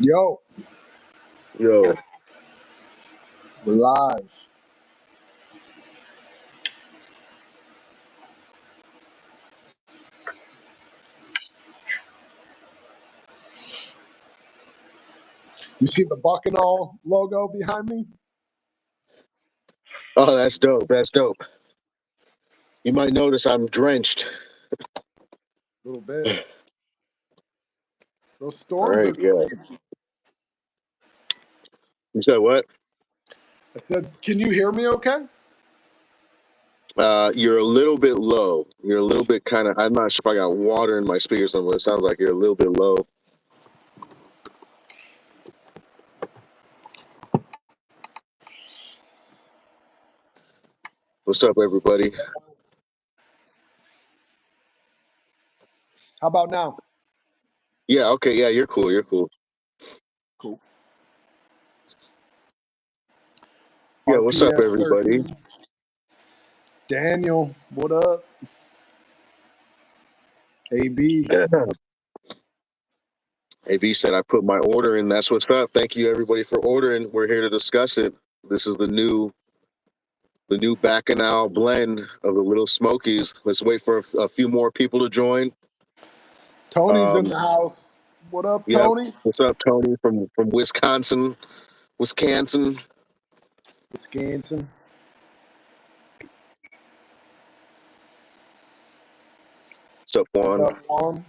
Yo, Yo, we're live. You see the Buckingham logo behind me? oh, that's dope. That's dope. You might notice I'm drenched. A little bit. Those All storms are right, yeah. crazy. You said what? I said, can you hear me okay? You're a little bit low. You're a little bit kind of. I'm not sure if I got water in my speaker somewhere. It sounds like you're a little bit low. What's up, everybody? How about now? Yeah. Okay. Yeah. You're cool. You're cool. Cool. Yeah. What's up, RPS everybody? 13. Daniel, what up? AB. AB said I put my order in. That's what's up. Thank you, everybody, for ordering. We're here to discuss it. This is the new Bacchanal blend of the Little Smokies. Let's wait for a few more people to join. Tony's in the house. What up, Yep. Tony? What's up, Tony from Wisconsin? Wisconsin. What's up, What Juan? up, Juan?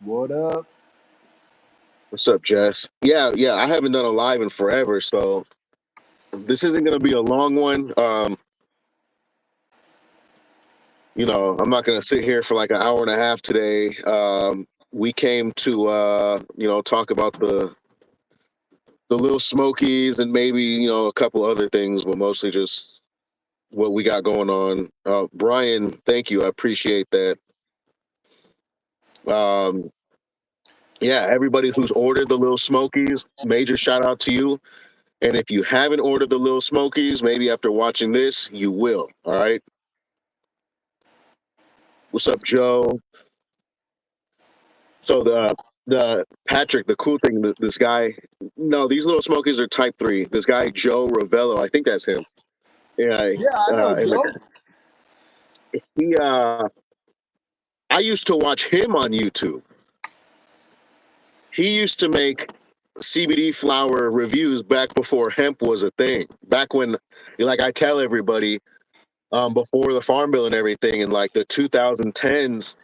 What up? What's up, Jess? Yeah. I haven't done a live in forever, so this isn't gonna be a long one. I'm not gonna sit here for like an hour and a half today. We came to talk about the Little Smokies and maybe a couple other things, but mostly just what we got going on. Brian, thank you. I appreciate that. Um, yeah, everybody who's ordered the Little Smokies, major shout out to you. And if you haven't ordered the Little Smokies, maybe after watching this, you will. All right. What's up, Joe? So the Patrick, the cool thing, this guy. No, these Little Smokies are Type 3. This guy Joe Ravello, I think that's him. Yeah. Yeah, I know, And Joe. he, I used to watch him on YouTube. He used to make CBD flower reviews back before hemp was a thing. Back when, like I tell everybody, before the Farm Bill and everything, in like the 2010s,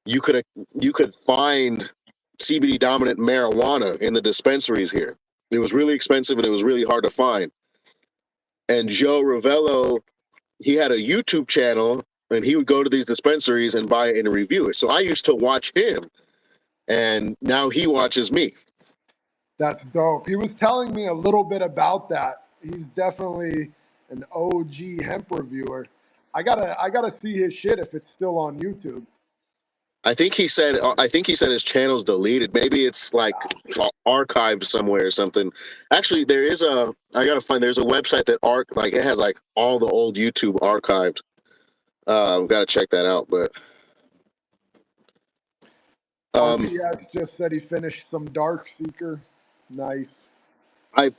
you could find CBD dominant marijuana in the dispensaries here. It was really expensive and it was really hard to find. And Joe Ravello, he had a YouTube channel and he would go to these dispensaries and buy it and review it. So I used to watch him, and now he watches me. That's dope. He was telling me a little bit about that. He's definitely an OG hemp reviewer. I gotta see his shit if it's still on YouTube. I think he said his channel's deleted. Maybe it's like archived somewhere or something. Actually, there's a website that it has like all the old YouTube archived. I've got to check that out. But RPS just said he finished some Dark Seeker. Nice.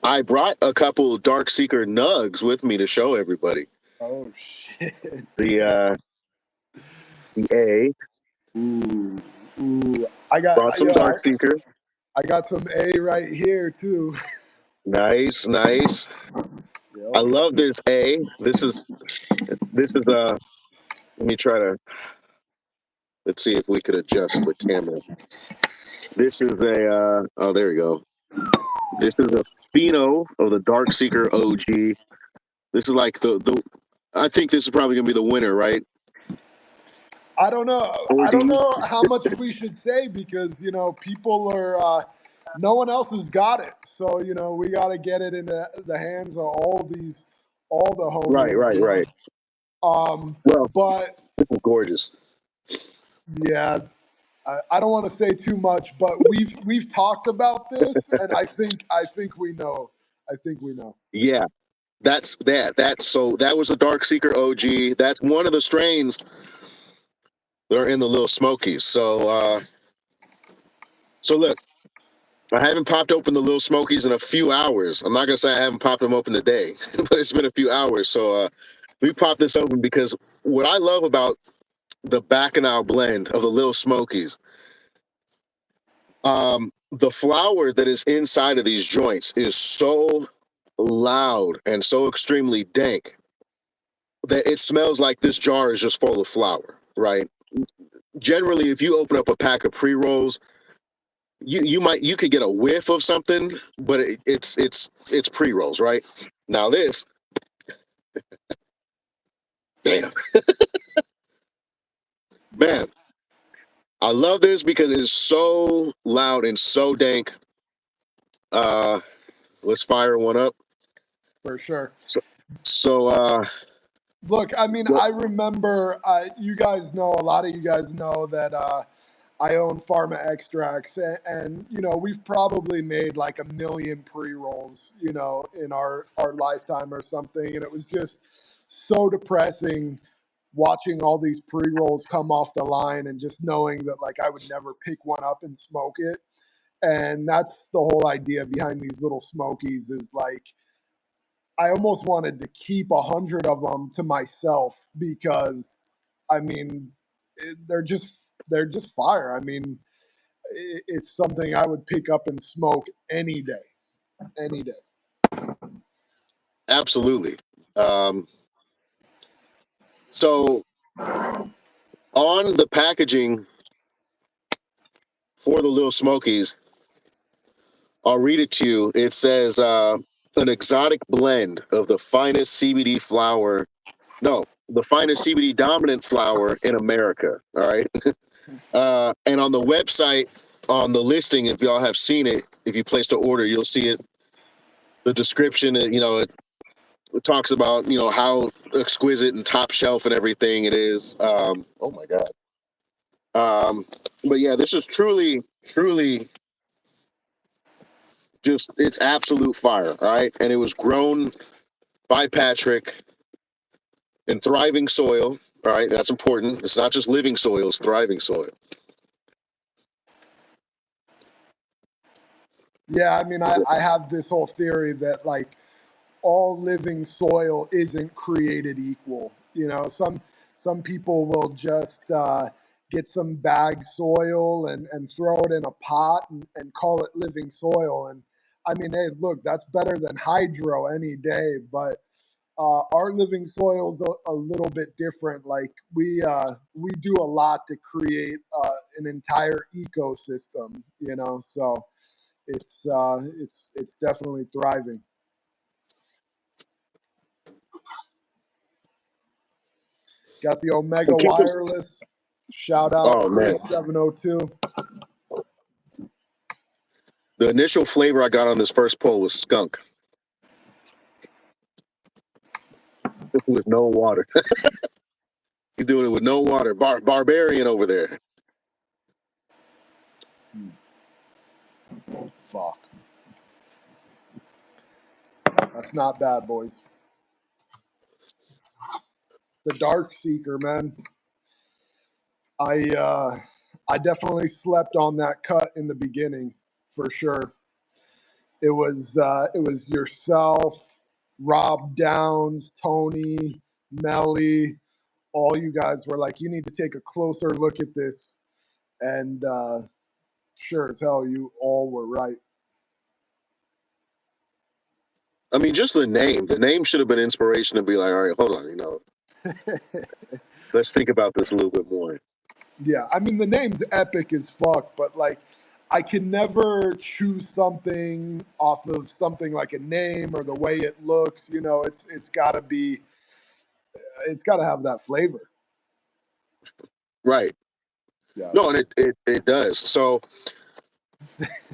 I brought a couple Dark Seeker nugs with me to show everybody. Oh shit. The A. Ooh. I Brought some Dark Seeker. got some A right here too. Nice. I Yep. love this A. This is let me try to, let's see if we could adjust the camera. This is oh, there we go. This is a pheno of the Dark Seeker OG. This is like the I think this is probably gonna be the winner, right? I don't know. I don't know how much we should say because people are. No one else has got it, so we got to get it in the hands of all the homies. Right. Well, but this is gorgeous. Yeah, I don't want to say too much, but we've talked about this, and I think we know. I think we know. Yeah, that's that. So that was a Dark Seeker OG. That's one of the strains that are in the Lil Smokies. So look, I haven't popped open the Lil Smokies in a few hours. I'm not gonna say I haven't popped them open today, but it's been a few hours. So we popped this open because what I love about the Bacchanal blend of the Lil Smokies, the flower that is inside of these joints is so loud and so extremely dank that it smells like this jar is just full of flour, right? Generally, if you open up a pack of pre-rolls, you could get a whiff of something, but it's pre-rolls, right? Now this, damn, man, I love this because it's so loud and so dank. Uh, let's fire one up. For sure. So, so Look, I mean, what? I remember, you guys know, a lot of you guys know that I own Pharma Extracts, and you know, we've probably made like 1 million pre-rolls, you know, in our lifetime or something, and it was just so depressing watching all these pre-rolls come off the line and just knowing that like I would never pick one up and smoke it. And that's the whole idea behind these little smokies is like I almost wanted to keep 100 of them to myself because I mean they're just fire. I mean it's something I would pick up and smoke any day. Absolutely. Um, so on the packaging for the Little Smokies, I'll read it to you. It says an exotic blend of the finest CBD flower. No, the finest CBD dominant flower in America. All right. And on the website, on the listing, if y'all have seen it, if you place the order, you'll see it. The description, it talks about how exquisite and top shelf and everything it is. Oh my god. But yeah, this is truly, truly just it's absolute fire, all right? And it was grown by Patrick in thriving soil. All right, that's important. It's not just living soil; it's thriving soil. Yeah, I mean I have this whole theory that like all living soil isn't created equal. You know, some people will just get some bagged soil and throw it in a pot and call it living soil. And I mean, hey, look, that's better than hydro any day. But our living soil's a little bit different. Like we do a lot to create an entire ecosystem. You know, so it's definitely thriving. Got the Omega And keep this. Wireless. Shout out Oh man, Chris 702. the initial flavor I got on this first pull was skunk with no water. He's doing it with no water. Barbarian over there. Fuck. That's not bad, boys. The Dark Seeker, man. I definitely slept on that cut in the beginning, for sure. It was yourself, Rob Downs, Tony, Melly, all you guys were like, you need to take a closer look at this. And sure as hell, you all were right. I mean, just the name. The name should have been inspiration to be like, all right, hold on, let's think about this a little bit more. Yeah, I mean the name's epic as fuck, but like I can never choose something off of something like a name or the way it looks. You know, it's got to have that flavor. Right. Yeah. No, and it does. So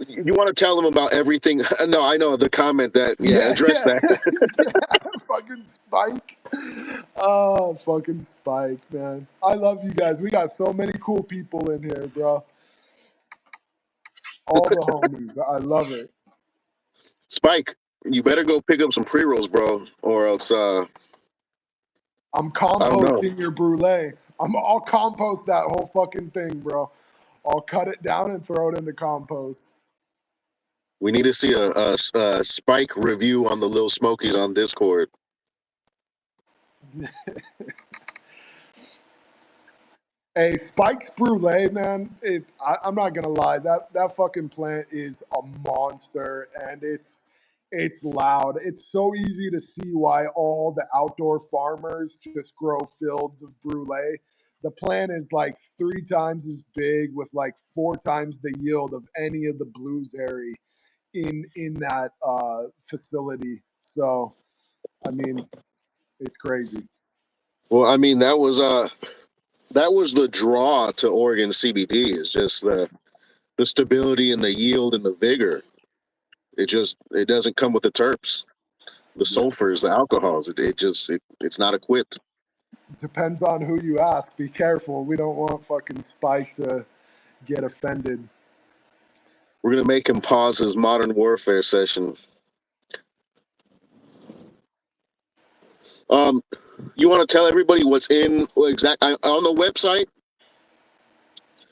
you want to tell them about everything? No, I know the comment that Yeah, address yeah, that. yeah. Fucking Spike. Oh, fucking Spike, man. I love you guys. We got so many cool people in here, bro. All the homies. I love it. Spike. You better go pick up some pre rolls, bro, or else I'm I don't know. composting your brulee. I'll compost that whole fucking thing, bro. I'll cut it down and throw it in the compost. We need to see a Spike review on the Lil Smokies on Discord. Hey, Spike's Brulee, man. I'm not gonna lie. That fucking plant is a monster, and it's loud. It's so easy to see why all the outdoor farmers just grow fields of Brulee. The plant is like 3 times as big with like 4 times the yield of any of the blueberry in that facility. I mean, it's crazy. Well, I mean that was the draw to Oregon CBD is just the stability and the yield and the vigor. It doesn't come with the terps, the Yeah. sulfurs, the alcohols. It's not equipped. Depends on who you ask. Be careful. We don't want fucking Spike to get offended. We're gonna make him pause his modern warfare session. Um, you want to tell everybody what's in on the website?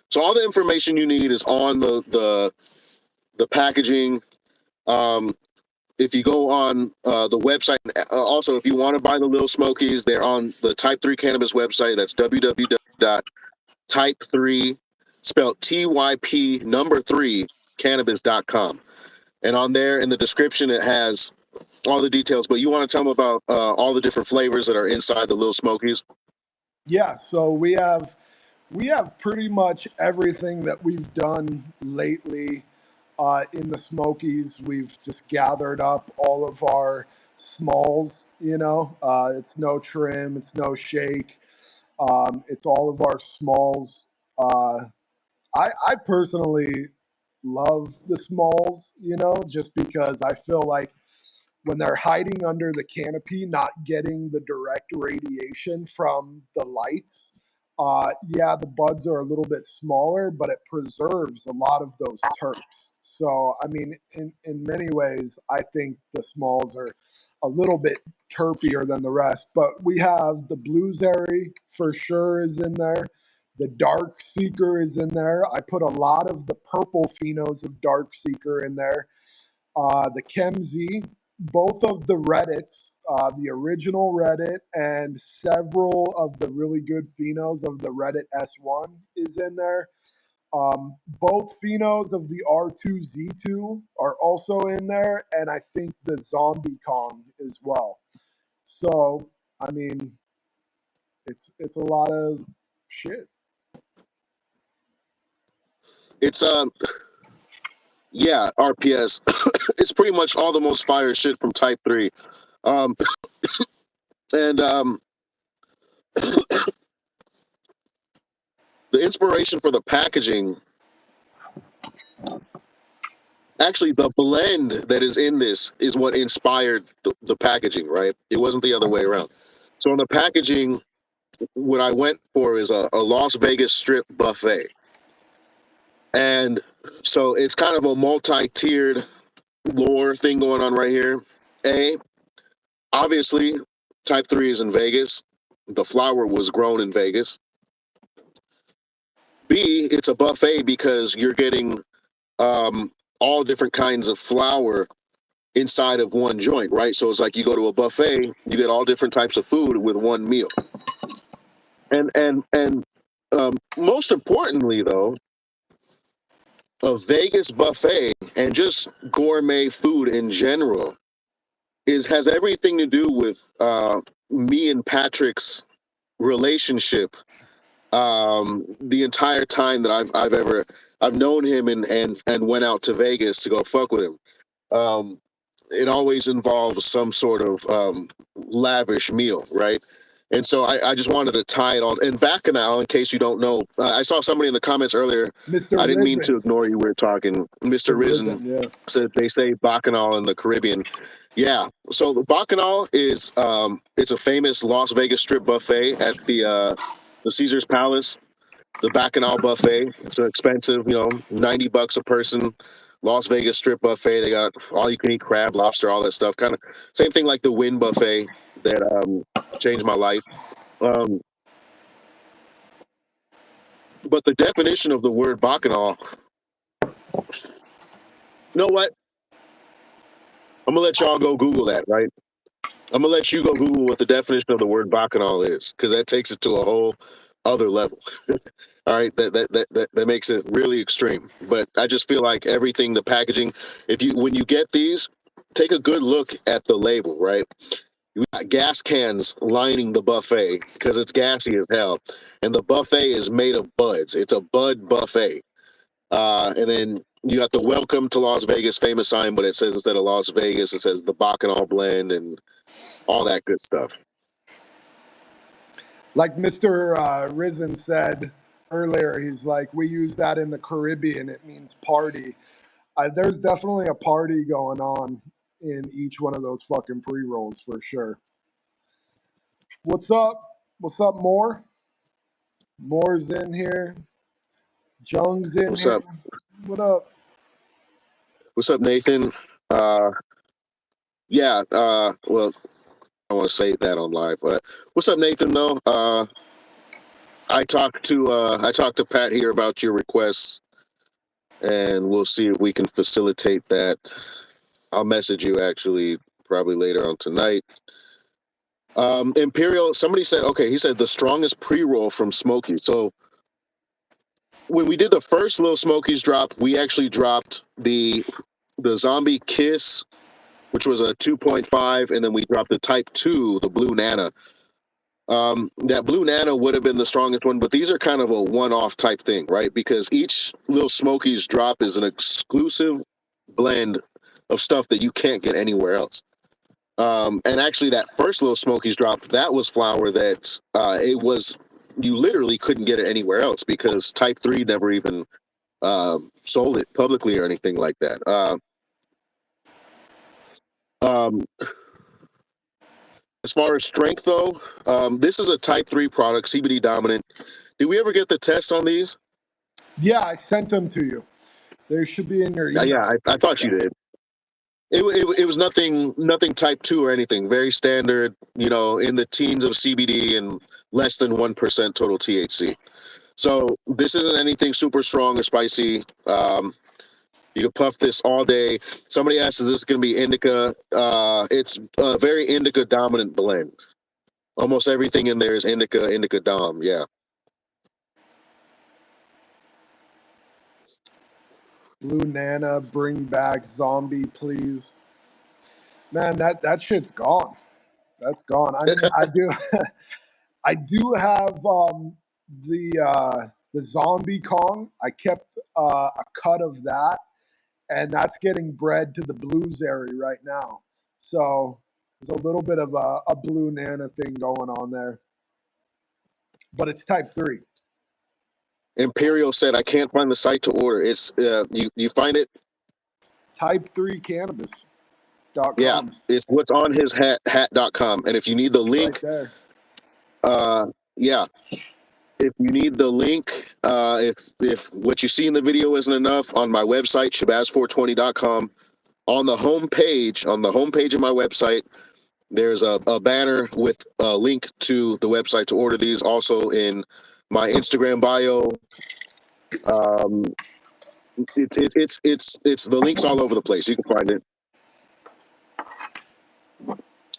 So all the information you need is on the packaging. Um, if you go on the website, also if you want to buy the Lil Smokies, they're on the Type 3 Cannabis website. That's www.type3 spelled TYP number 3 cannabis.com. And on there in the description, it has all the details. But you want to tell them about all the different flavors that are inside the Lil Smokies? Yeah, so we have pretty much everything that we've done lately in the Smokies. We've just gathered up all of our smalls. It's no trim, it's no shake. It's all of our smalls. I personally love the smalls, just because I feel like when they're hiding under the canopy, not getting the direct radiation from the lights, yeah, the buds are a little bit smaller, but it preserves a lot of those terps. So, I mean, in many ways, I think the smalls are a little bit terpier than the rest. But we have the blueberry for sure is in there. The Dark Seeker is in there. I put a lot of the purple phenos of Dark Seeker in there. The ChemZ, both of the Reddits, the original Reddit, and several of the really good phenos of the Reddit S1 is in there. Both phenos of the R2Z2 are also in there, and I think the Zombie Kong as well. So, I mean, it's a lot of shit. It's yeah, RPS. It's pretty much all the most fire shit from Type 3. Um, and the inspiration for the packaging, actually, the blend that is in this is what inspired the packaging, right? It wasn't the other way around. So on the packaging, what I went for is a Las Vegas strip buffet. And so it's kind of a multi-tiered lore thing going on right here. A, obviously, Type 3 is in Vegas. The flower was grown in Vegas. B, it's a buffet because you're getting all different kinds of flour inside of one joint, right? So it's like you go to a buffet, you get all different types of food with one meal. And most importantly, though, a Vegas buffet and just gourmet food in general has everything to do with me and Patrick's relationship. The entire time that I've known him and went out to Vegas to go fuck with him. Um, it always involves some sort of lavish meal, right? And so I just wanted to tie it all. And Bacchanal, in case you don't know, I saw somebody in the comments earlier. Mr. I didn't mean to Risen. ignore you. We were talking. Mr. Mr. Risen Risen, yeah. said they say Bacchanal in the Caribbean. Yeah. So the Bacchanal is it's a famous Las Vegas strip buffet at the Caesar's Palace. The Bacchanal buffet. It's expensive, $90 a person. Las Vegas Strip Buffet. They got all you can eat crab, lobster, all that stuff. Kind of same thing like the Wynn Buffet that changed my life. Um, but the definition of the word bacchanal, you know what? I'm gonna let y'all go Google that, right? I'm gonna let you go Google what the definition of the word bacchanal is, because that takes it to a whole other level. All right, that makes it really extreme. But I just feel like everything, the packaging, if you when you get these, take a good look at the label, right? You got gas cans lining the buffet because it's gassy as hell, and the buffet is made of buds. It's a bud buffet. And then you got the "Welcome to Las Vegas" famous sign, but it says instead of Las Vegas, it says the Bacchanal blend and all that good stuff. Like Mr. Risen said earlier, he's like, we use that in the Caribbean. It means party. There's definitely a party going on in each one of those fucking pre-rolls for sure. What's up? What's up, Moore? Moore's in here. Jung's in What's here. up? What up? What's up, Nathan? Yeah. Well, I want to say that on live. What's up, Nathan? Though, I talked to Pat here about your requests, and we'll see if we can facilitate that. I'll message you actually probably later on tonight. Imperial. Somebody said, okay. He said the strongest pre-roll from Smokies. So when we did the first Lil Smokies drop, we actually dropped the Zombie Kiss, which was a 2.5, and then we dropped the Type 2, the Blue Nana. That Blue Nana would have been the strongest one, but these are kind of a one-off type thing, right? Because each Lil Smokies drop is an exclusive blend of stuff that you can't get anywhere else. And actually, that first Lil Smokies drop, that was flour that you literally couldn't get it anywhere else because Type 3 never even sold it publicly or anything like that. As far as strength, though, this is a Type 3 product, CBD dominant. Did we ever get the test on these? Yeah, I sent them to you. They should be in your email. Yeah, I thought you did. It was nothing Type 2 or anything. Very standard, in the teens of CBD and less than 1% total THC. So this isn't anything super strong or spicy. You can puff this all day. Somebody asked, is this going to be indica? It's a very indica dominant blend. Almost everything in there is indica dom. Yeah. Blue Nana, bring back Zombie, please. Man, that shit's gone. That's gone. I mean, I do, I do have the Zombie Kong. I kept a cut of that, and that's getting bred to the blues area right now. So there's a little bit of a Blue Nana thing going on there, but it's Type 3. Imperial said, I can't find the site to order. It's you find it Type 3 Cannabis.com. Yeah, it's what's on his hat.com. And if you need the link, right there. Yeah, if you need the link, if what you see in the video isn't enough, on my website, shabazz420.com, on the homepage of my website, there's a banner with a link to the website to order these. Also in my Instagram bio, it's the links all over the place. You can find it.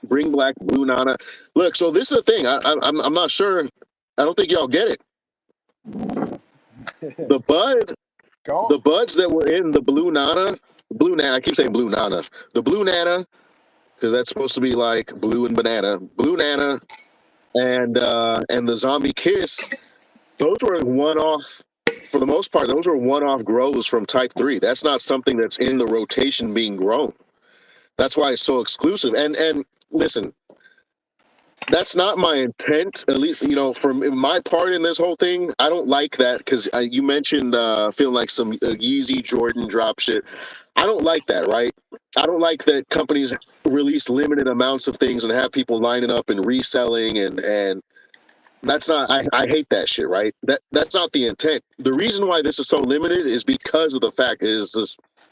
Bring black Blue Nana. Look, so this is the thing. I'm not sure. I don't think y'all get it. The buds that were in the Blue Nana. I keep saying Blue Nana. The Blue Nana, because that's supposed to be like blue and banana. Blue Nana and the Zombie Kiss. Those were one-off. For the most part, those were one-off grows from Type 3. That's not something that's in the rotation being grown. That's why it's so exclusive. And listen, that's not my intent. At least, from my part in this whole thing, I don't like that because you mentioned feeling like some Yeezy Jordan drop shit. I don't like that, right? I don't like that companies release limited amounts of things and have people lining up and reselling and that's not. I hate that shit, right? That's not the intent. The reason why this is so limited is because of the fact is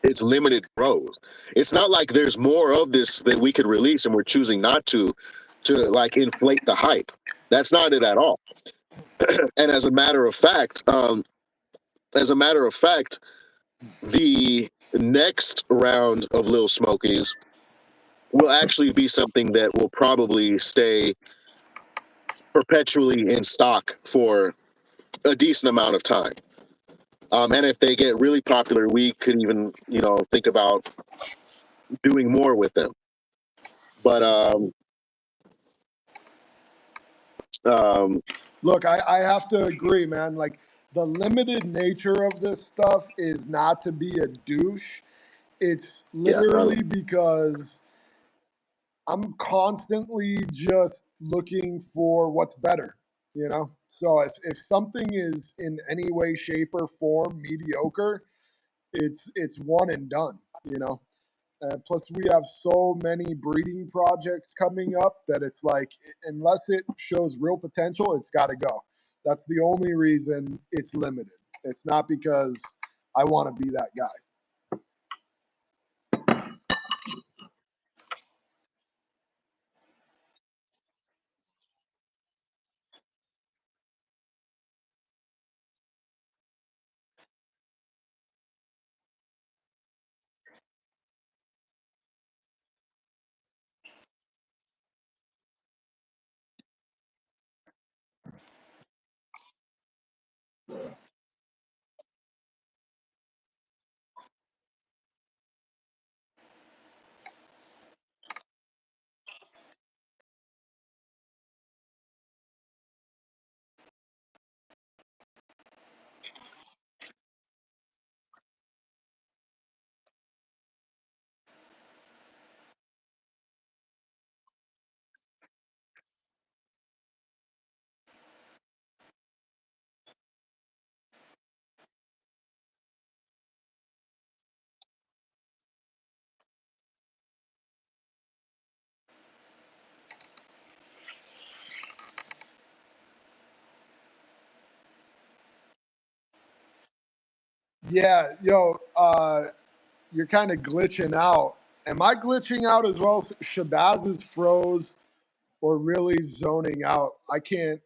it's limited grows. It's not like there's more of this that we could release and we're choosing not to like inflate the hype. That's not it at all. And as a matter of fact, the next round of Lil Smokies will actually be something that will probably stay perpetually in stock for a decent amount of time. And if they get really popular, we could even, think about doing more with them. But um, Look, I have to agree, man. Like, the limited nature of this stuff is not to be a douche. It's yeah, literally because I'm constantly just looking for what's better, you know? So if something is in any way, shape, or form mediocre, it's one and done, you know? Plus, we have so many breeding projects coming up that it's like, unless it shows real potential, it's got to go. That's the only reason it's limited. It's not because I want to be that guy. Yeah, yo, you're kind of glitching out. Am I glitching out as well? Shabazz is froze or really zoning out. I can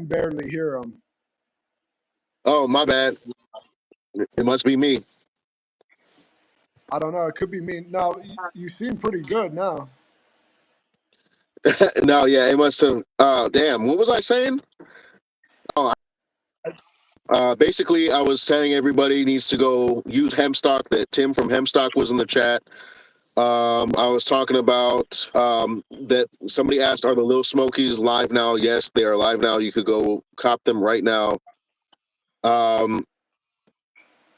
barely hear him. oh, my bad. It must be me. I don't know. It could be me. No, you seem pretty good now. No, yeah, it must have. Damn, what was I saying? Oh, basically, I was telling everybody needs to go use Hempstock. That Tim from Hempstock was in the chat. I was talking about that somebody asked, "Are the Lil Smokies live now?" Yes, they are live now. You could go cop them right now. Um,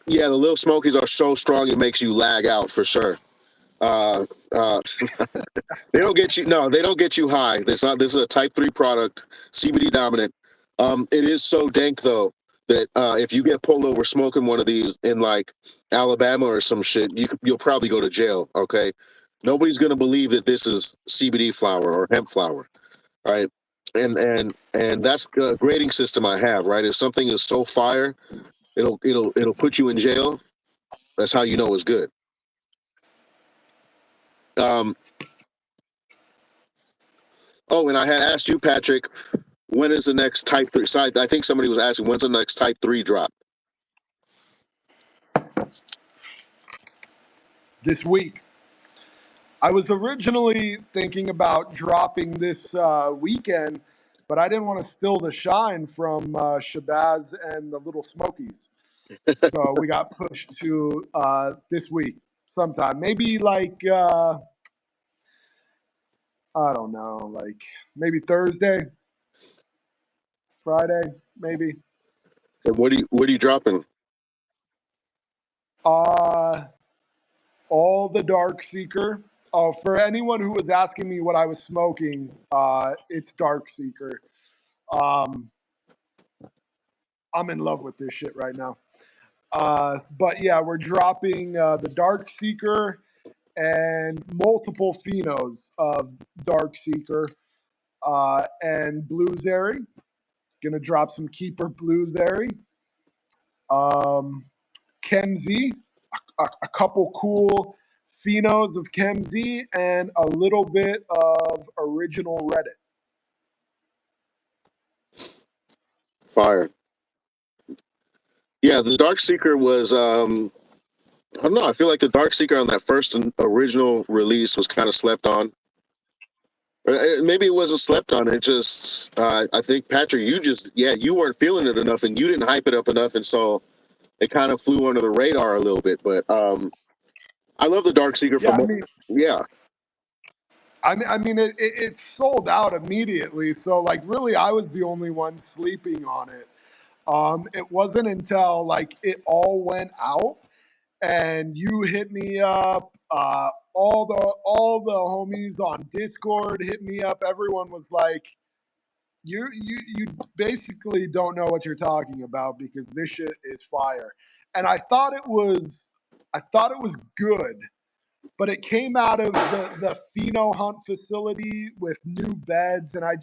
yeah, the Lil Smokies are so strong it makes you lag out for sure. Uh, uh, they don't get you. No, they don't get you high. This not. This is a Type 3 product, CBD dominant. It is so dank though that if you get pulled over smoking one of these in like Alabama or some shit, you'll probably go to jail. Okay, nobody's gonna believe that this is CBD flower or hemp flower, right? And that's a grading system I have, right? If something is so fire, it'll put you in jail. That's how you know it's good. Um, oh, and I had asked you, Patrick, when is the next Type 3? So I think somebody was asking, when's the next Type 3 drop? This week, I was originally thinking about dropping this weekend, but I didn't want to steal the shine from Shabazz and the Little Smokies. So we got pushed to this week sometime. Maybe like, I don't know, like maybe Thursday, Friday, maybe. And what are you dropping? Uh, all the Dark Seeker. Oh, for anyone who was asking me what I was smoking, it's Dark Seeker. Um, I'm in love with this shit right now. But yeah, we're dropping the Dark Seeker and multiple phenos of Dark Seeker and Bluesberry. Gonna drop some Keeper Bluesberry. Um, Chemzy. a couple cool phenos of Chem Z, and a little bit of original Reddit. Fire. Yeah, the Dark Seeker was I don't know. I feel like the Dark Seeker on that first original release was kind of slept on. Maybe it wasn't slept on. It just, I think Patrick, you weren't feeling it enough, and you didn't hype it up enough, and so it kind of flew under the radar a little bit. But I love the Dark Seeker Yeah, from, yeah, I mean, it sold out immediately. So, like, really, I was the only one sleeping on it. It wasn't until like it all went out and you hit me up. All the homies on Discord hit me up. Everyone was like, "You basically don't know what you're talking about because this shit is fire." And I thought it was good, but it came out of the Pheno Hunt facility with new beds, and I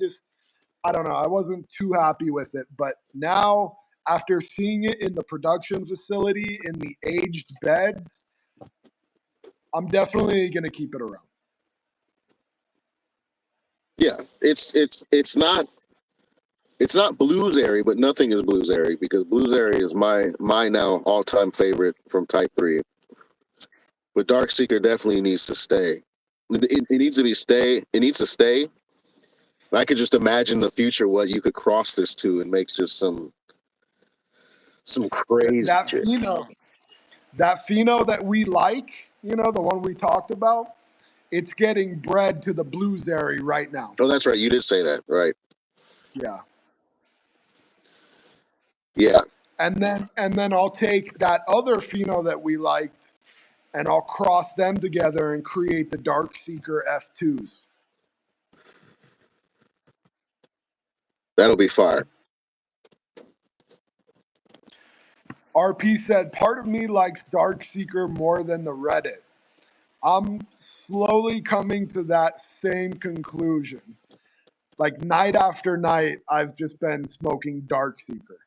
don't know, I wasn't too happy with it. But now, after seeing it in the production facility in the aged beds, I'm definitely gonna keep it around. yeah. It's not blues airy, but nothing is blues airy because blues airy is my now all time favorite from Type 3. But Dark Seeker definitely needs to stay. It needs to be stay. It needs to stay. I could just imagine the future what you could cross this to and make just some crazy That shit. Pheno that we like, the one we talked about, it's getting bred to the blues area right now. Oh, that's right. You did say that, right? Yeah. Yeah. And then I'll take that other Pheno that we liked and I'll cross them together and create the Dark Seeker F2s. That'll be fire. RP said, part of me likes Dark Seeker more than the Reddit. I'm slowly coming to that same conclusion. Like night after night, I've just been smoking Dark Seeker.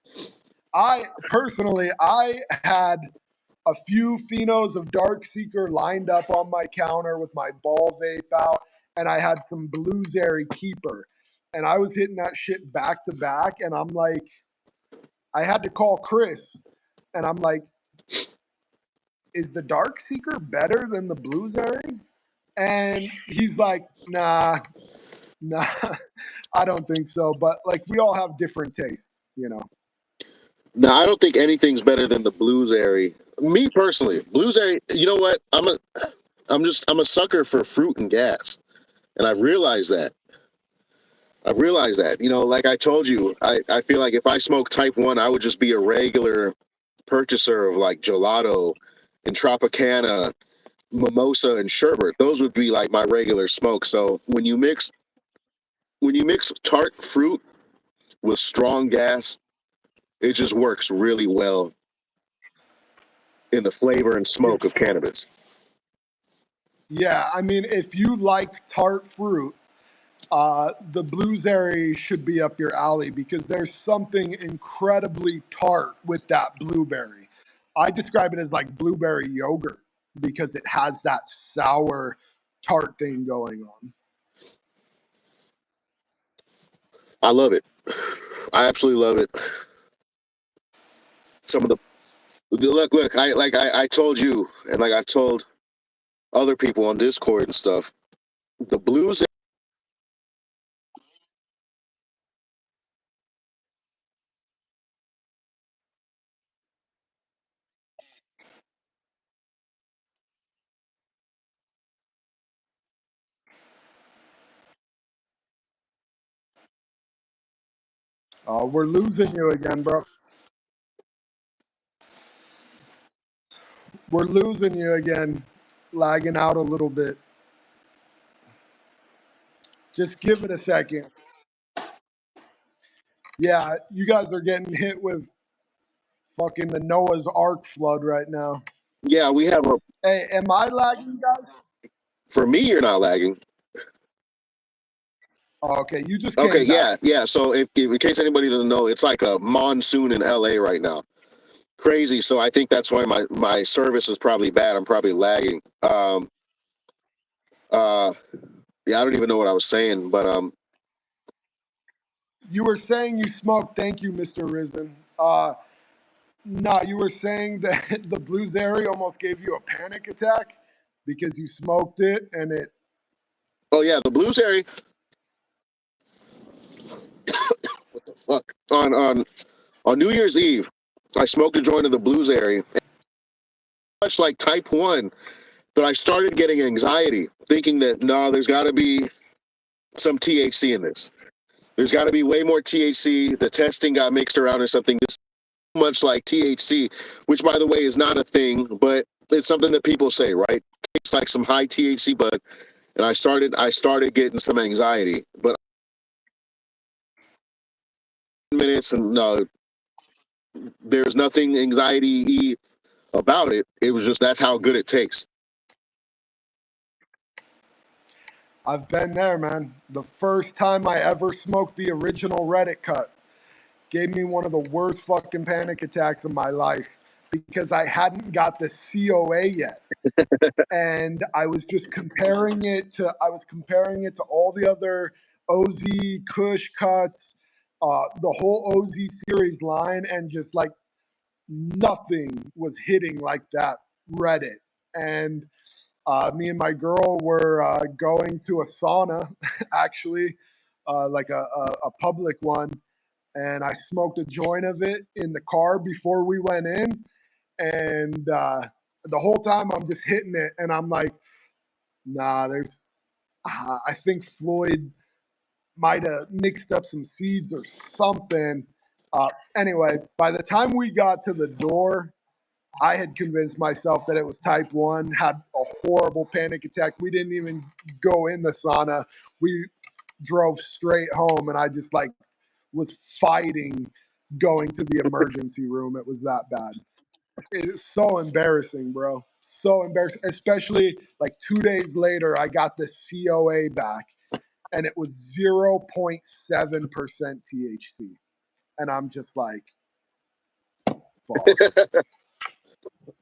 I had a few phenos of Dark Seeker lined up on my counter with my ball vape out, and I had some Blueberry Keeper. And I was hitting that shit back to back, and I'm like, I had to call Chris, and I'm like, is the Dark Seeker better than the Blueberry? And he's like, nah, I don't think so. But like, we all have different tastes. No, I don't think anything's better than the blues airy. Me personally, blues airy. You know what? I'm a sucker for fruit and gas, and I've realized that. Like I told you, I feel like if I smoke Type 1, I would just be a regular purchaser of like gelato and Tropicana, mimosa, and sherbet. Those would be like my regular smoke. So when you mix tart fruit with strong gas, it just works really well in the flavor and If smoke of cannabis. Yeah, I mean, if you like tart fruit, the blueberry should be up your alley because there's something incredibly tart with that blueberry. I describe it as like blueberry yogurt because it has that sour tart thing going on. I love it. I absolutely love it. Some of the look. I told you, and like I've told other people on Discord and stuff. The blues. We're losing you again, bro. We're losing you again, lagging out a little bit. Just give it a second. Yeah, you guys are getting hit with fucking the Noah's Ark flood right now. Yeah, we have a. Hey, am I lagging, guys? For me, you're not lagging. Oh, okay, you just Okay, came back. yeah. So if in case anybody doesn't know, it's like a monsoon in LA right now. crazy. So I think that's why my service is probably bad. I'm probably lagging. Uh, yeah, I don't even know what I was saying, but You were saying you smoked. Thank you, Mr. Risen. No, you were saying that the blueberry almost gave you a panic attack because you smoked it and it. oh yeah, the blues area. Fuck. On New Year's Eve, I smoked a joint of the blues area. Much like type 1, that I started getting anxiety, thinking that no, there's got to be some THC in this. There's got to be way more THC. The testing got mixed around or something. This much like THC, which by the way is not a thing, but it's something that people say, right? It's like some high THC, but and I started getting some anxiety. But minutes and no, there's nothing anxiety about it. It was just that's how good it tastes. I've been there, man. The first time I ever smoked the original Reddit cut gave me one of the worst fucking panic attacks of my life because I hadn't got the COA yet. And I was just comparing it to all the other OZ Kush cuts, the whole OZ series line, and just like nothing was hitting like that Reddit. And me and my girl were going to a sauna, actually, like a public one, and I smoked a joint of it in the car before we went in, and the whole time I'm just hitting it, and I'm like, nah, there's. I think Floyd might have mixed up some seeds or something. Anyway, by the time we got to the door, I had convinced myself that it was type 1, had a horrible panic attack. We didn't even go in the sauna. We drove straight home, and I just like was fighting going to the emergency room. It was that bad. It's so embarrassing, bro. So embarrassing. Especially like 2 days later, I got the COA back and it was 0.7% THC. And I'm just like, fuck.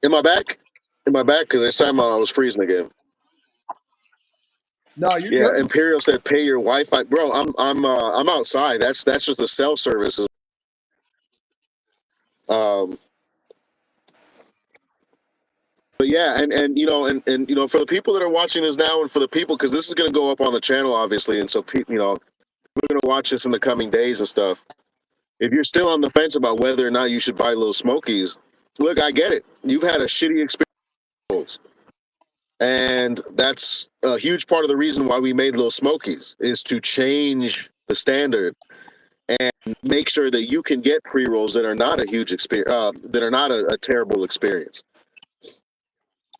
In my back, because this time I was freezing again. No, you're Yeah, good. Imperial said pay your Wi-Fi, bro. I'm outside. That's just a cell service. Um, but yeah, and you know, for the people that are watching this now, and for the people, because this is going to go up on the channel, obviously, and so you know, we're going to watch this in the coming days and stuff. If you're still on the fence about whether or not you should buy Lil Smokies, look, I get it. You've had a shitty experience, and that's a huge part of the reason why we made Lil Smokies is to change the standard and make sure that you can get pre rolls that are not a huge experience, that are not a terrible experience.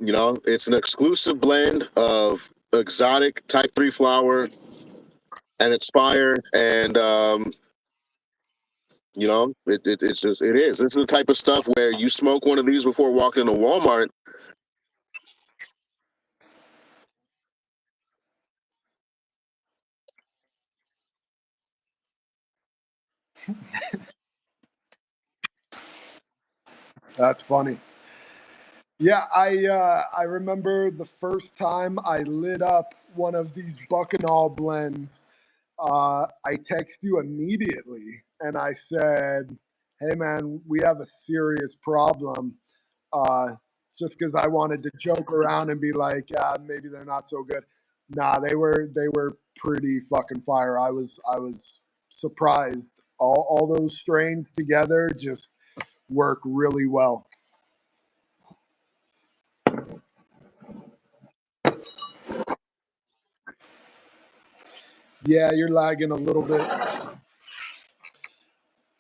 You know, it's an exclusive blend of exotic type 3 flower and it's fire. And, you know, it's just, it is. This is the type of stuff where you smoke one of these before walking into Walmart. That's funny. Yeah, I remember the first time I lit up one of these Buckanall blends. I text you immediately and I said, "Hey man, we have a serious problem." Uh, just because I wanted to joke around and be like, maybe they're not so good. Nah, they were pretty fucking fire. I was surprised. All those strains together just work really well. Yeah, you're lagging a little bit.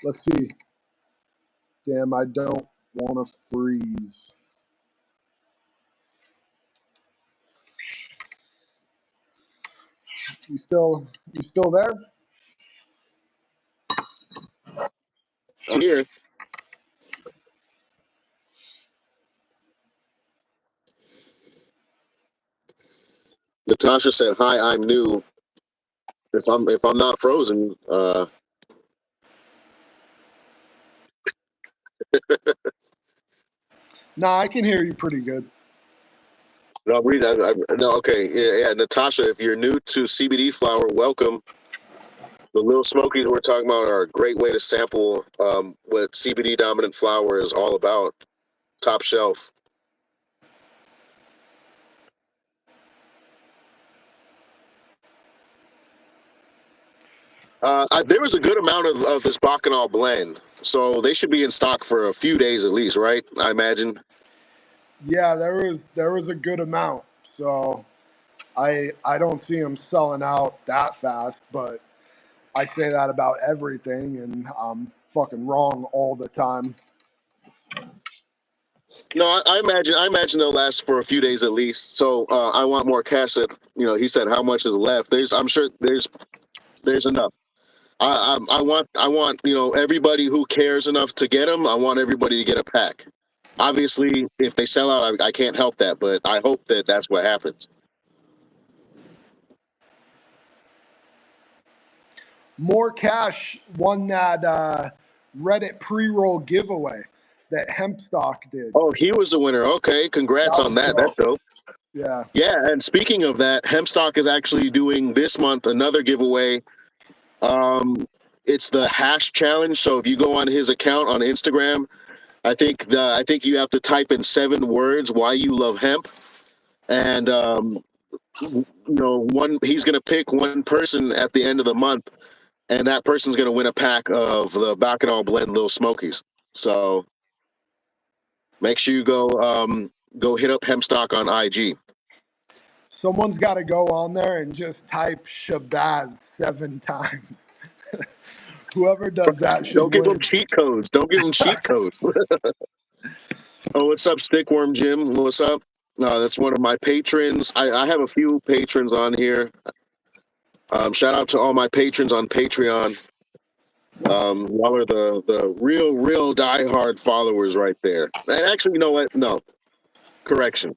Let's see. Damn, I don't want to freeze. You still there? I'm here. Natasha said, "Hi, I'm new. If I'm not frozen, Nah, I can hear you pretty good. No, read. No, okay, yeah. Natasha, if you're new to CBD flower, welcome. The Lil Smokies we're talking about are a great way to sample what CBD dominant flower is all about. Top shelf. There was a good amount of this Bacchanal blend, so they should be in stock for a few days at least, right? I imagine. Yeah, there was a good amount. So I don't see them selling out that fast, but I say that about everything, and I'm fucking wrong all the time. No, I imagine they'll last for a few days at least. So I want more cash. That he said how much is left. I'm sure there's enough. I want everybody who cares enough to get them. I want everybody to get a pack. Obviously, if they sell out, I can't help that, but I hope that that's what happens. More Cash won that Reddit pre-roll giveaway that Hempstock did. Oh, he was the winner. Okay, That congrats on was that. That's dope. dope. Yeah. Yeah, and speaking of that, Hempstock is actually doing this month another giveaway. Um, it's the hash challenge. So if you go on his account on Instagram, I think you have to type in 7 words why you love hemp, and one he's gonna pick one person at the end of the month, and that person's gonna win a pack of the Bacchanal Blend Lil Smokies. So make sure you go hit up Hempstock on IG. Someone's got to go on there and just type Shabazz 7 times. Whoever does that should Don't give them win. cheat codes. Don't give them cheat codes. Oh, what's up, Stickworm Jim? What's up? That's one of my patrons. I have a few patrons on here. Shout out to all my patrons on Patreon. Y'all are the real diehard followers right there. And actually, you know what? No, correction,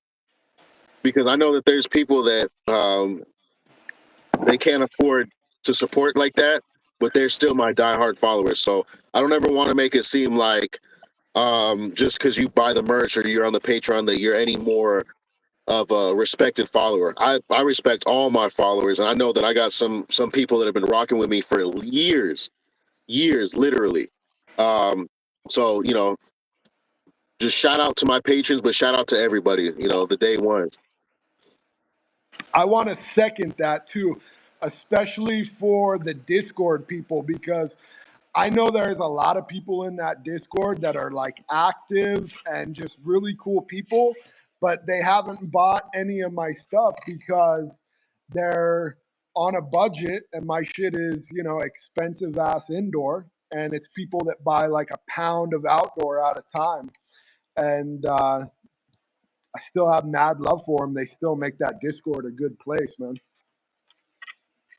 because I know that there's people that they can't afford to support like that, but they're still my diehard followers. So I don't ever want to make it seem like just because you buy the merch or you're on the Patreon that you're any more of a respected follower. I respect all my followers, and I know that I got some people that have been rocking with me for years, literally. Um, so just shout out to my patrons, but shout out to everybody. The day ones. I want to second that too, especially for the Discord people, because I know there's a lot of people in that Discord that are like active and just really cool people, but they haven't bought any of my stuff because they're on a budget and my shit is, expensive ass indoor. And it's people that buy like a pound of outdoor at a time. And I still have mad love for them. They still make that Discord a good place, man.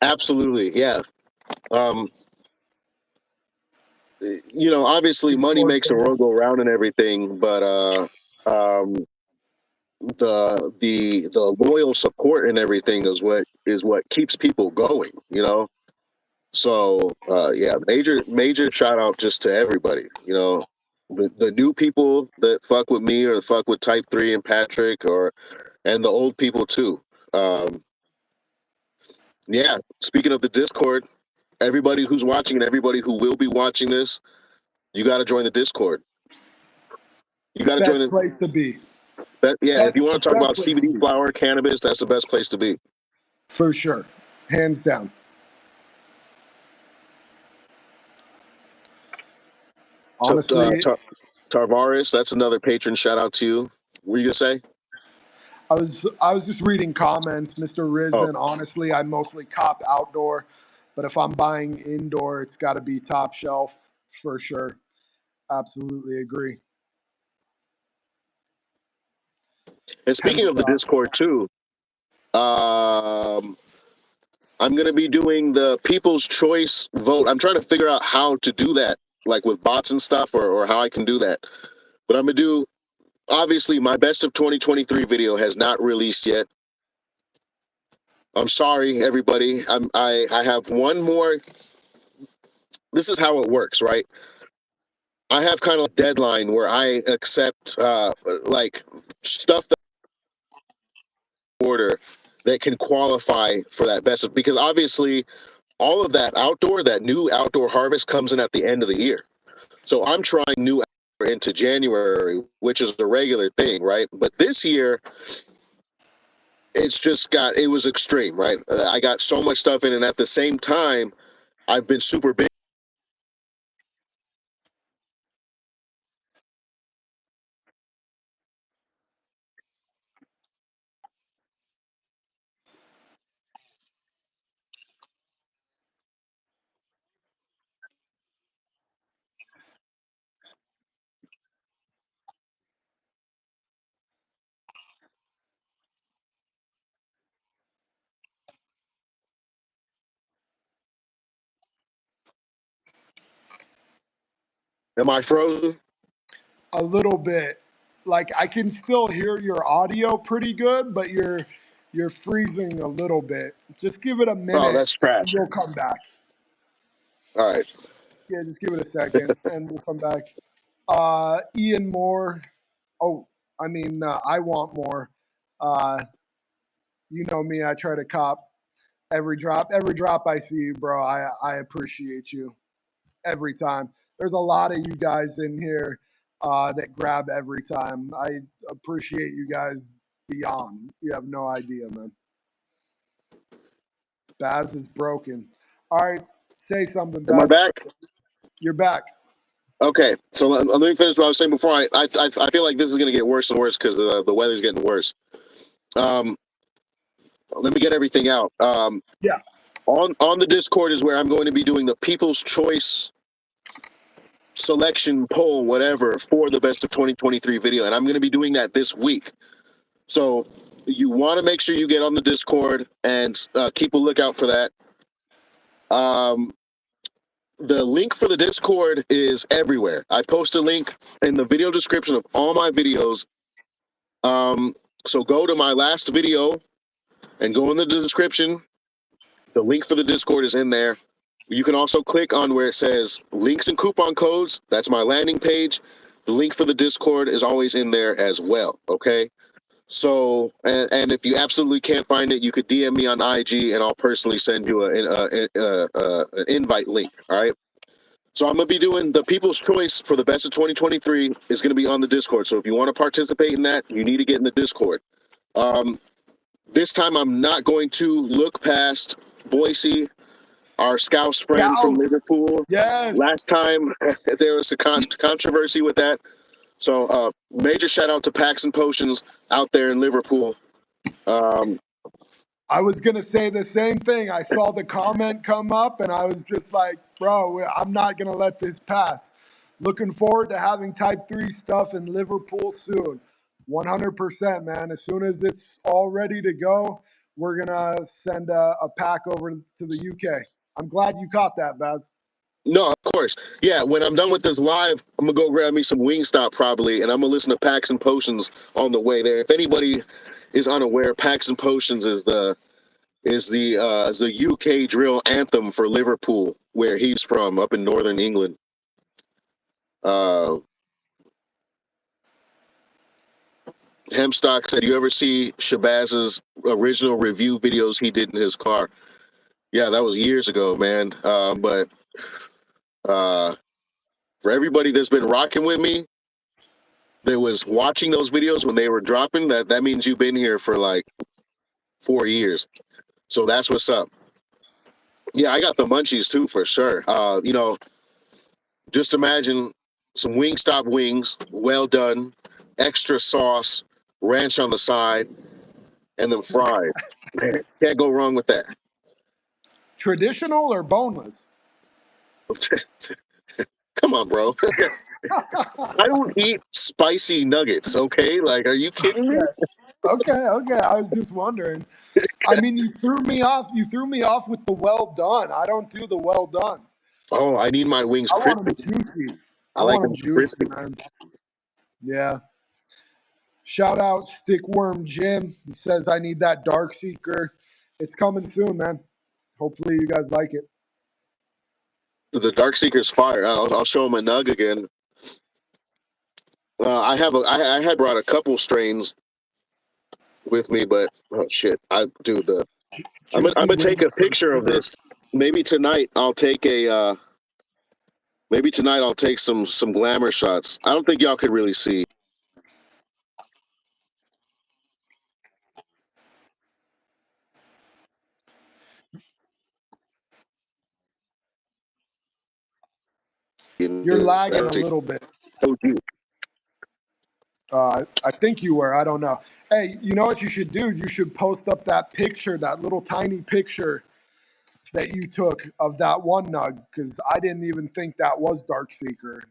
Absolutely, yeah. Um, obviously money Discord makes the family. world go round and everything, but um, the loyal support and everything is what keeps people going. So yeah, major shout out just to everybody. The new people that fuck with me or fuck with Type 3 and Patrick, and the old people too. Um, yeah, speaking of the Discord, everybody who's watching and everybody who will be watching this, you got to join the Discord. You got to join Best the place to be. yeah. If you want to talk Best about place to CBD be. flower cannabis, that's the best place to be. For sure. Hands down. T- uh, Honestly, Tar- Tarvaris, that's another patron. Shout out to you. What were you gonna say? I was just reading comments, Mr. Oh, Risen. Honestly, I mostly cop outdoor, but if I'm buying indoor, it's got to be top shelf for sure. Absolutely agree. and Hemp speaking of the stock. Discord too, um, I'm gonna be doing the People's Choice vote. I'm trying to figure out how to do that, like with bots and stuff, or how I can do that. But I'm gonna do obviously my best of 2023 video has not released yet. I'm sorry, everybody. I have one more. This is how it works, right? I have kind of a deadline where I accept like stuff that order that can qualify for that best of, because obviously all of that new outdoor harvest comes in at the end of the year. So I'm trying new outdoor into January, which is a regular thing, right? But this year it was extreme, right? I got so much stuff in, and at the same time, I've been super big. Am I frozen? A little bit. Like I can still hear your audio pretty good, but you're freezing a little bit. Just give it a Oh, minute that's and trash. we'll come back. All right. Yeah, just give it a second and we'll come back. Ian Moore. Oh, I want more. Uh, you know me, I try to cop every drop. Every drop I see you, bro, I appreciate you every time. There's a lot of you guys in here that grab every time. I appreciate you guys beyond. You have no idea, man. Baz is broken. All right, say something, Am I Baz. back? You're back. Okay. So let me finish what I was saying before. I feel like this is going to get worse and worse because the weather's getting worse. Um, Let me get everything out. Yeah. On the Discord is where I'm going to be doing the People's Choice selection poll, whatever, for the best of 2023 video, and I'm going to be doing that this week. So you want to make sure you get on the Discord and keep a lookout for that. The link for the Discord is everywhere. I post a link in the video description of all my videos. So go to my last video and go in the description. The link for the Discord is in there. You can also click on where it says links and coupon codes. That's my landing page. The link for the Discord is always in there as well. Okay. So, and if you absolutely can't find it, you could DM me on IG and I'll personally send you an invite link. All right. So I'm gonna be doing the People's Choice for the best of 2023 is gonna be on the Discord. So if you want to participate in that, you need to get in the Discord. Um, this time I'm not going to look past Boise, our Scouse friend from Scouts. Liverpool. Yes. Last time there was a controversy with that. So major shout out to Packs and Potions out there in Liverpool. I was going to say the same thing. I saw the comment come up and I was just like, bro, I'm not going to let this pass. Looking forward to having type 3 stuff in Liverpool soon. 100%, man. As soon as it's all ready to go, we're going to send a pack over to the UK. I'm glad you caught that, Baz. No, of course. Yeah, when I'm done with this live, I'm gonna go grab me some Wingstop probably, and I'm gonna listen to Packs and Potions on the way there. If anybody is unaware, Packs and Potions is the UK drill anthem for Liverpool, where he's from, up in northern England. Uh, Hemstock said, "You ever see Shabazz's original review videos he did in his car?" Yeah, that was years ago, man. But for everybody that's been rocking with me, that was watching those videos when they were dropping, that means you've been here for like 4 years. So that's what's up. Yeah, I got the munchies too for sure. Just imagine some Wingstop wings, well done, extra sauce, ranch on the side, and then fried. Can't go wrong with that. Traditional or boneless? Come on, bro. I don't eat spicy nuggets, okay? Like, are you kidding me? Okay. I was just wondering. I mean, you threw me off. You threw me off with the well done. I don't do the well done. Oh, I need my wings I want crispy. them juicy. I I like want them them juicy, crispy. man. Yeah. Shout out Stickworm Jim. He says I need that Dark Seeker. It's coming soon, man. Hopefully you guys like it. The Dark Seeker's fire. I'll show him a nug again. I had brought a couple strains with me, but oh shit, I do the. I'm Juicy gonna take a wings for picture of sure. this. Maybe tonight I'll take a. Maybe tonight I'll take some glamour shots. I don't think y'all could really see. In You're lagging a the little bit. OG. I think you were. I don't know. Hey, you know what you should do? You should post up that picture, that little tiny picture that you took of that one nug, because I didn't even think that was Dark Seeker.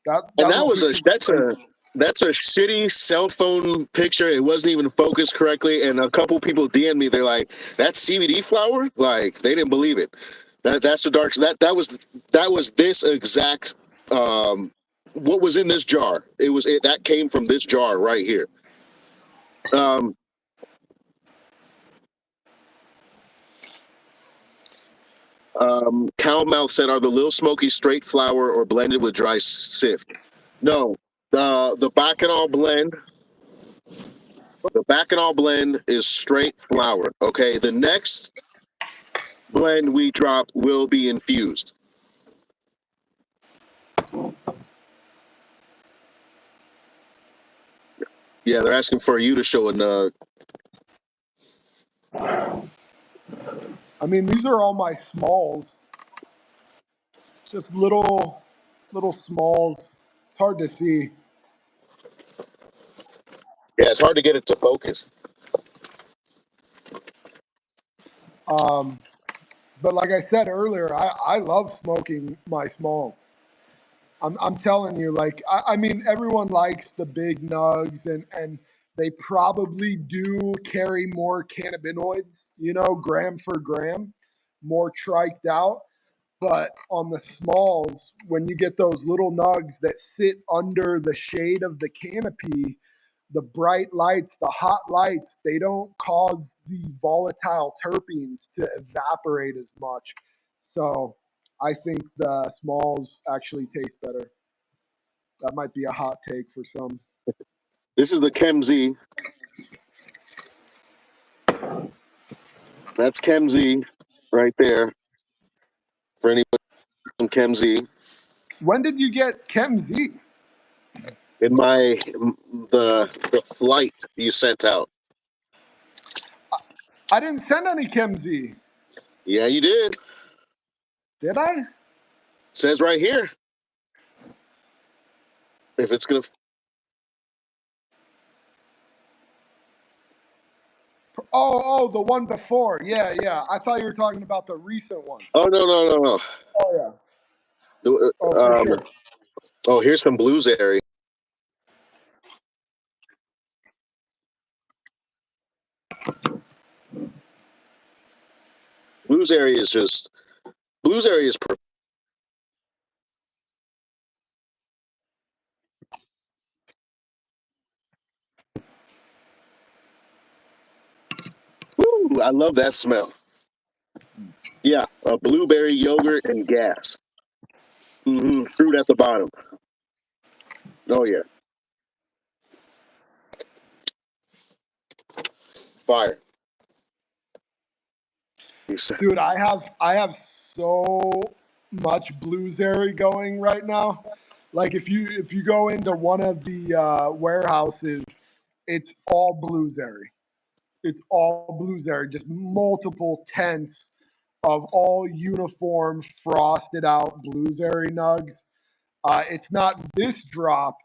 And That little picture was crazy. that's a shitty cell phone picture. It wasn't even focused correctly. And a couple people DM me. They're like, "That's CBD flower." Like they didn't believe it. That's the dark. That was this exact. What was in this jar? That came from this jar right here. Um, Cowmouth said, "Are the Lil Smokies straight flower or blended with dry sift?" No, the Bacchanal blend. The Bacchanal blend is straight flower. Okay, the next blend we drop will be infused. Yeah, they're asking for you to show a I mean, these are all my smalls, just little smalls. It's hard to see. Yeah, it's hard to get it to focus. Um, but like I said earlier, I love smoking my smalls. I'm telling you, like, I mean, everyone likes the big nugs, and they probably do carry more cannabinoids, gram for gram, more triked out. But on the smalls, when you get those little nugs that sit under the shade of the canopy, the bright lights, the hot lights, they don't cause the volatile terpenes to evaporate as much. So I think the smalls actually taste better. That might be a hot take for some. This is the KemZ. That's KemZ right there for anybody from KemZ. When did you get Chem Z? In the flight you sent out. I didn't send any Chem Z. Yeah, you did. Did I? Says right here. If it's gonna. The one before. Yeah, yeah. I thought you were talking about the recent one. Oh no. Oh yeah. Oh, for Um. sure. Oh, here's some blueberry. Blueberry is just blueberry is. Woo, I love that smell. Yeah, blueberry yogurt and gas. Fruit at the bottom. Oh yeah, fire. Dude, I have so much blueberry going right now. Like if you go into one of the warehouses, it's all blueberry. It's all blueberry, just multiple tents of all uniform frosted out blueberry nugs. It's not this drop,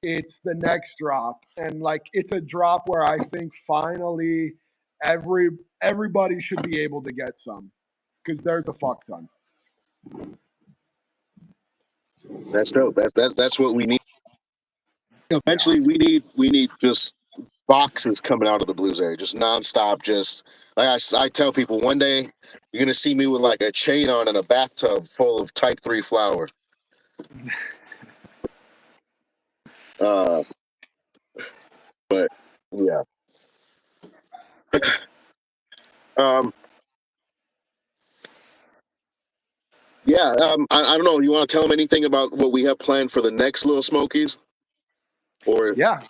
it's the next drop, and like it's a drop where I think finally every everybody should be able to get some because there's a fuck ton. That's dope. That's what we need. Yeah, Eventually, we need just boxes coming out of the blues area, just nonstop. Just like I tell people, one day you're gonna see me with like a chain on and a bathtub full of Type 3 flour. Uh, but yeah, um, yeah. I don't know. You want to tell them anything about what we have planned for the next Little Smokies? Or Yeah,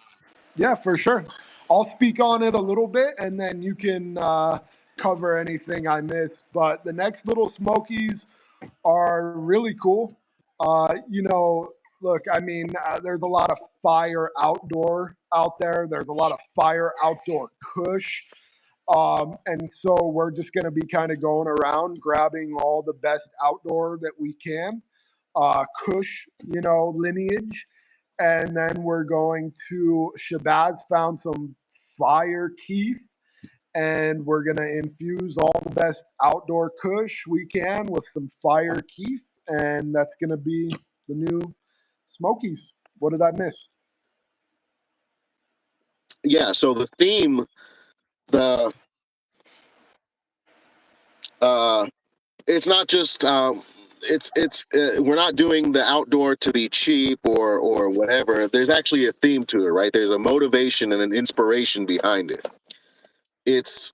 yeah, for sure. I'll speak on it a little bit, and then you can cover anything I miss. But the next Little Smokies are really cool. Look, I mean, there's a lot of fire outdoor out there. There's a lot of fire outdoor Kush. And so we're just going to be kind of going around grabbing all the best outdoor that we can, Kush, lineage. And then we're going to, Shabazz found some fire Keith, and we're going to infuse all the best outdoor Kush we can with some fire Keef, and that's going to be the new Smokies. What did I miss? yeah, so the theme, the uh it's not just it's we're not doing the outdoor to be cheap or whatever. There's actually a theme to it, right? There's a motivation and an inspiration behind it. It's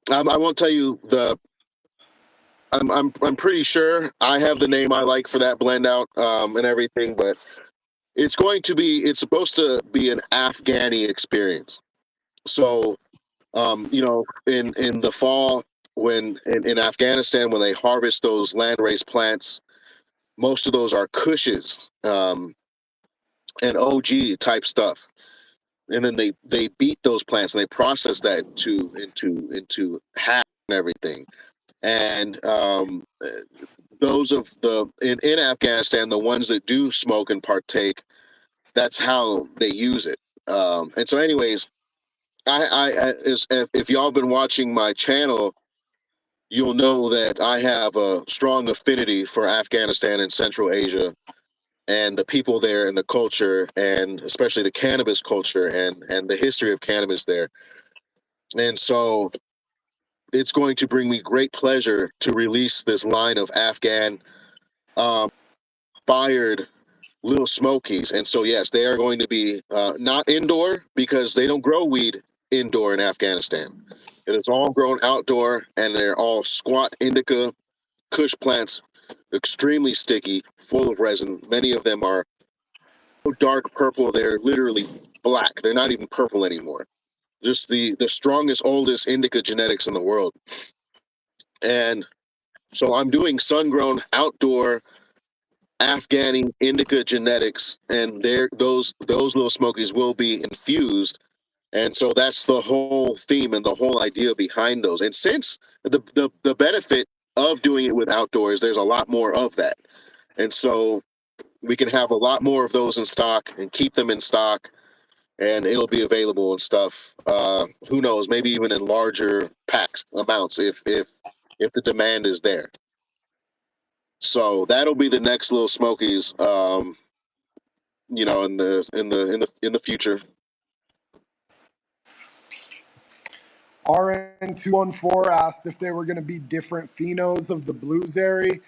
I won't tell you the I'm pretty sure I have the name I like for that blend out and everything, but it's supposed to be an Afghani experience. So in the fall, when in Afghanistan, when they harvest those landrace plants, most of those are cushes and OG type stuff, and then they beat those plants and they process that into hash and everything. And those of the in Afghanistan, the ones that do smoke and partake, that's how they use it. And so, anyways, if y'all been watching my channel, you'll know that I have a strong affinity for Afghanistan and Central Asia and the people there and the culture, and especially the cannabis culture and the history of cannabis there. And so it's going to bring me great pleasure to release this line of Afghan um, fired Lil Smokies. And so yes, they are going to be not indoor because they don't grow weed indoor in Afghanistan. It is all grown outdoor, and they're all squat indica Kush plants, extremely sticky, full of resin. Many of them are so dark purple, they're literally black. They're not even purple anymore. Just the strongest, oldest indica genetics in the world. And so I'm doing sun-grown outdoor Afghani indica genetics, and those Little Smokies will be infused. And so that's the whole theme and the whole idea behind those. And since the benefit of doing it with outdoors, there's a lot more of that. And so we can have a lot more of those in stock and keep them in stock, and it'll be available and stuff. Who knows? Maybe even in larger packs amounts if the demand is there. So that'll be the next Little Smokies. In the future. RN214 asked if there were going to be different phenos of the Bluesberry.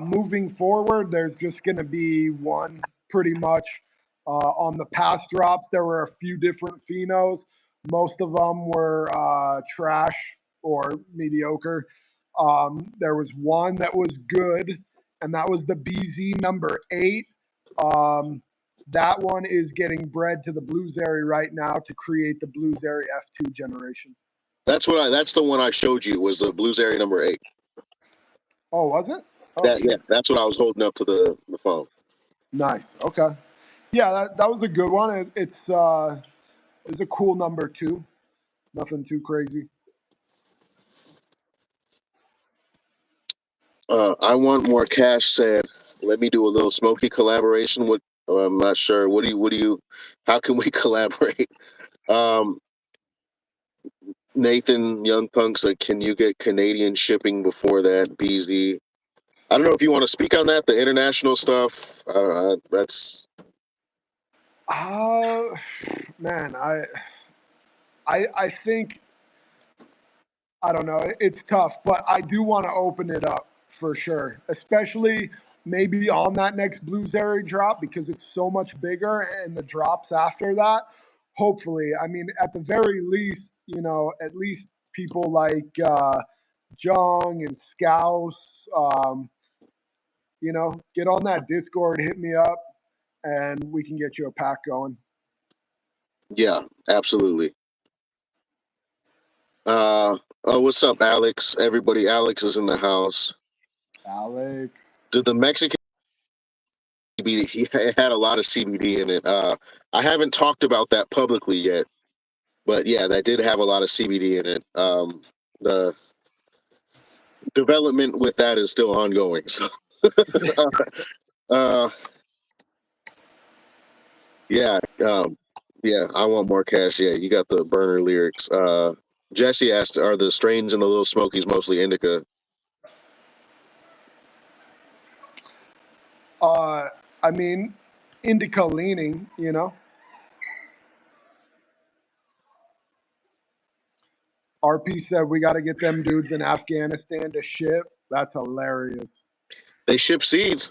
Moving forward, there's just going to be one pretty much. On the past drops, there were a few different phenos. Most of them were trash or mediocre. There was one that was good, and that was the BZ number 8. That one is getting bred to the Bluesberry right now to create the Bluesberry F2 generation. That's the one I showed you, was the Blues Area number 8. Oh, was it? Oh, Yeah, that's what I was holding up to the phone. nice. Okay. Yeah, that was a good one. It's a cool number too. Nothing too crazy. I want more cash said, let me do a little Smoky collaboration with. I'm not sure. What do you? How can we collaborate? Um, Nathan Young Punk said, can you get Canadian shipping before that? BZ. I don't know if you want to speak on that. The international stuff. That's. Uh man, I think I don't know. It's tough, but I do want to open it up for sure, especially maybe on that next Blues Area drop because it's so much bigger and the drops after that. Hopefully, I mean, at the very least, at least people like Jung and Scouse, get on that Discord, hit me up, and we can get you a pack going. Yeah, absolutely. Oh, what's up, Alex? Everybody, Alex is in the house. Alex. Did the Mexican CBD? He had a lot of CBD in it. I haven't talked about that publicly yet, but yeah, that did have a lot of CBD in it. The development with that is still ongoing. So, uh, yeah, yeah, I want more cash. Yeah, you got the burner lyrics. Jesse asked, "Are the strains in the Little Smokies mostly indica?" I mean, indica leaning, you know. RP said we got to get them dudes in Afghanistan to ship. That's hilarious. They ship seeds.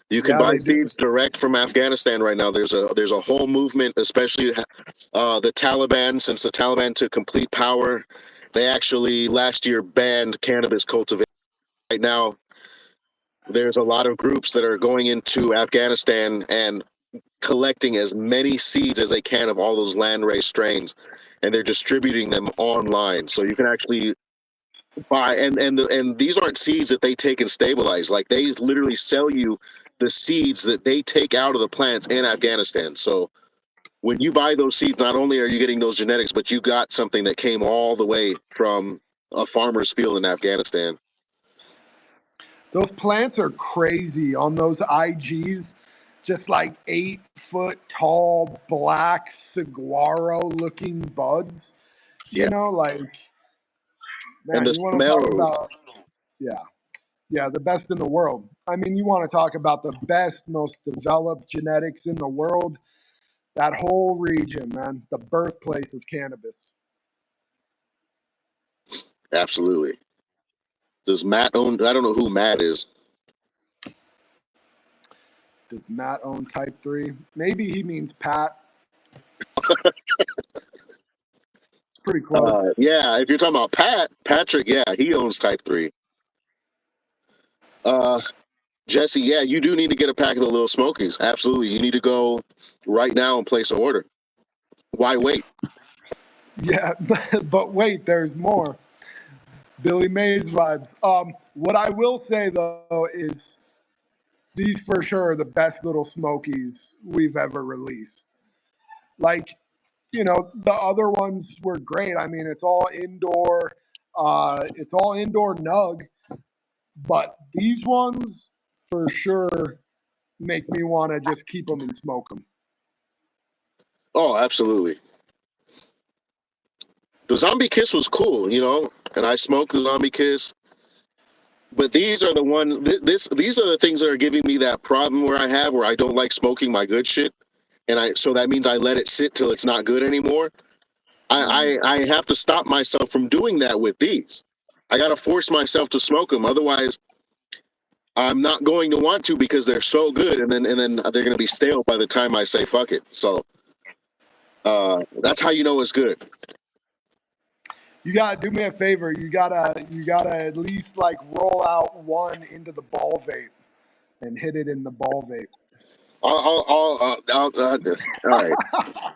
You can Yeah, buy they do. seeds direct from Afghanistan right now. There's a whole movement, especially the Taliban. Since the Taliban took complete power, they actually last year banned cannabis cultivation. Right now, there's a lot of groups that are going into Afghanistan and collecting as many seeds as they can of all those landrace strains, and they're distributing them online. So you can actually buy, and these aren't seeds that they take and stabilize. Like, they literally sell you the seeds that they take out of the plants in Afghanistan. So when you buy those seeds, not only are you getting those genetics, but you got something that came all the way from a farmer's field in Afghanistan. Those plants are crazy on those IGs. Just like 8 foot tall, black saguaro looking buds. Yeah, You know, like, and man, the you want to talk smells. about, yeah, yeah, the best in the world. I mean, you want to talk about the best, most developed genetics in the world. That whole region, man, the birthplace of cannabis. Absolutely. Does Matt own? I don't know who Matt is. Does Matt own Type 3? Maybe he means Pat. It's pretty close. Yeah, if you're talking about Patrick, yeah, he owns Type 3. Uh, Jesse, yeah, you do need to get a pack of the Little Smokies. Absolutely. You need to go right now and place an order. Why wait? Yeah, but wait, there's more. Billy Mays vibes. What I will say though is these for sure are the best Little Smokies we've ever released. Like, you know, the other ones were great. I mean, it's all indoor nug, but these ones for sure make me want to just keep them and smoke them. Oh, absolutely. The Zombie Kiss was cool, and I smoked the Zombie Kiss. But these are the ones. These are the things that are giving me that problem where I don't like smoking my good shit, and so that means I let it sit till it's not good anymore. I have to stop myself from doing that with these. I got to force myself to smoke them. Otherwise, I'm not going to want to because they're so good, and then they're going to be stale by the time I say fuck it. So that's how you know it's good. You gotta do me a favor. You gotta at least like roll out one into the ball vape and hit it in the ball vape. All right.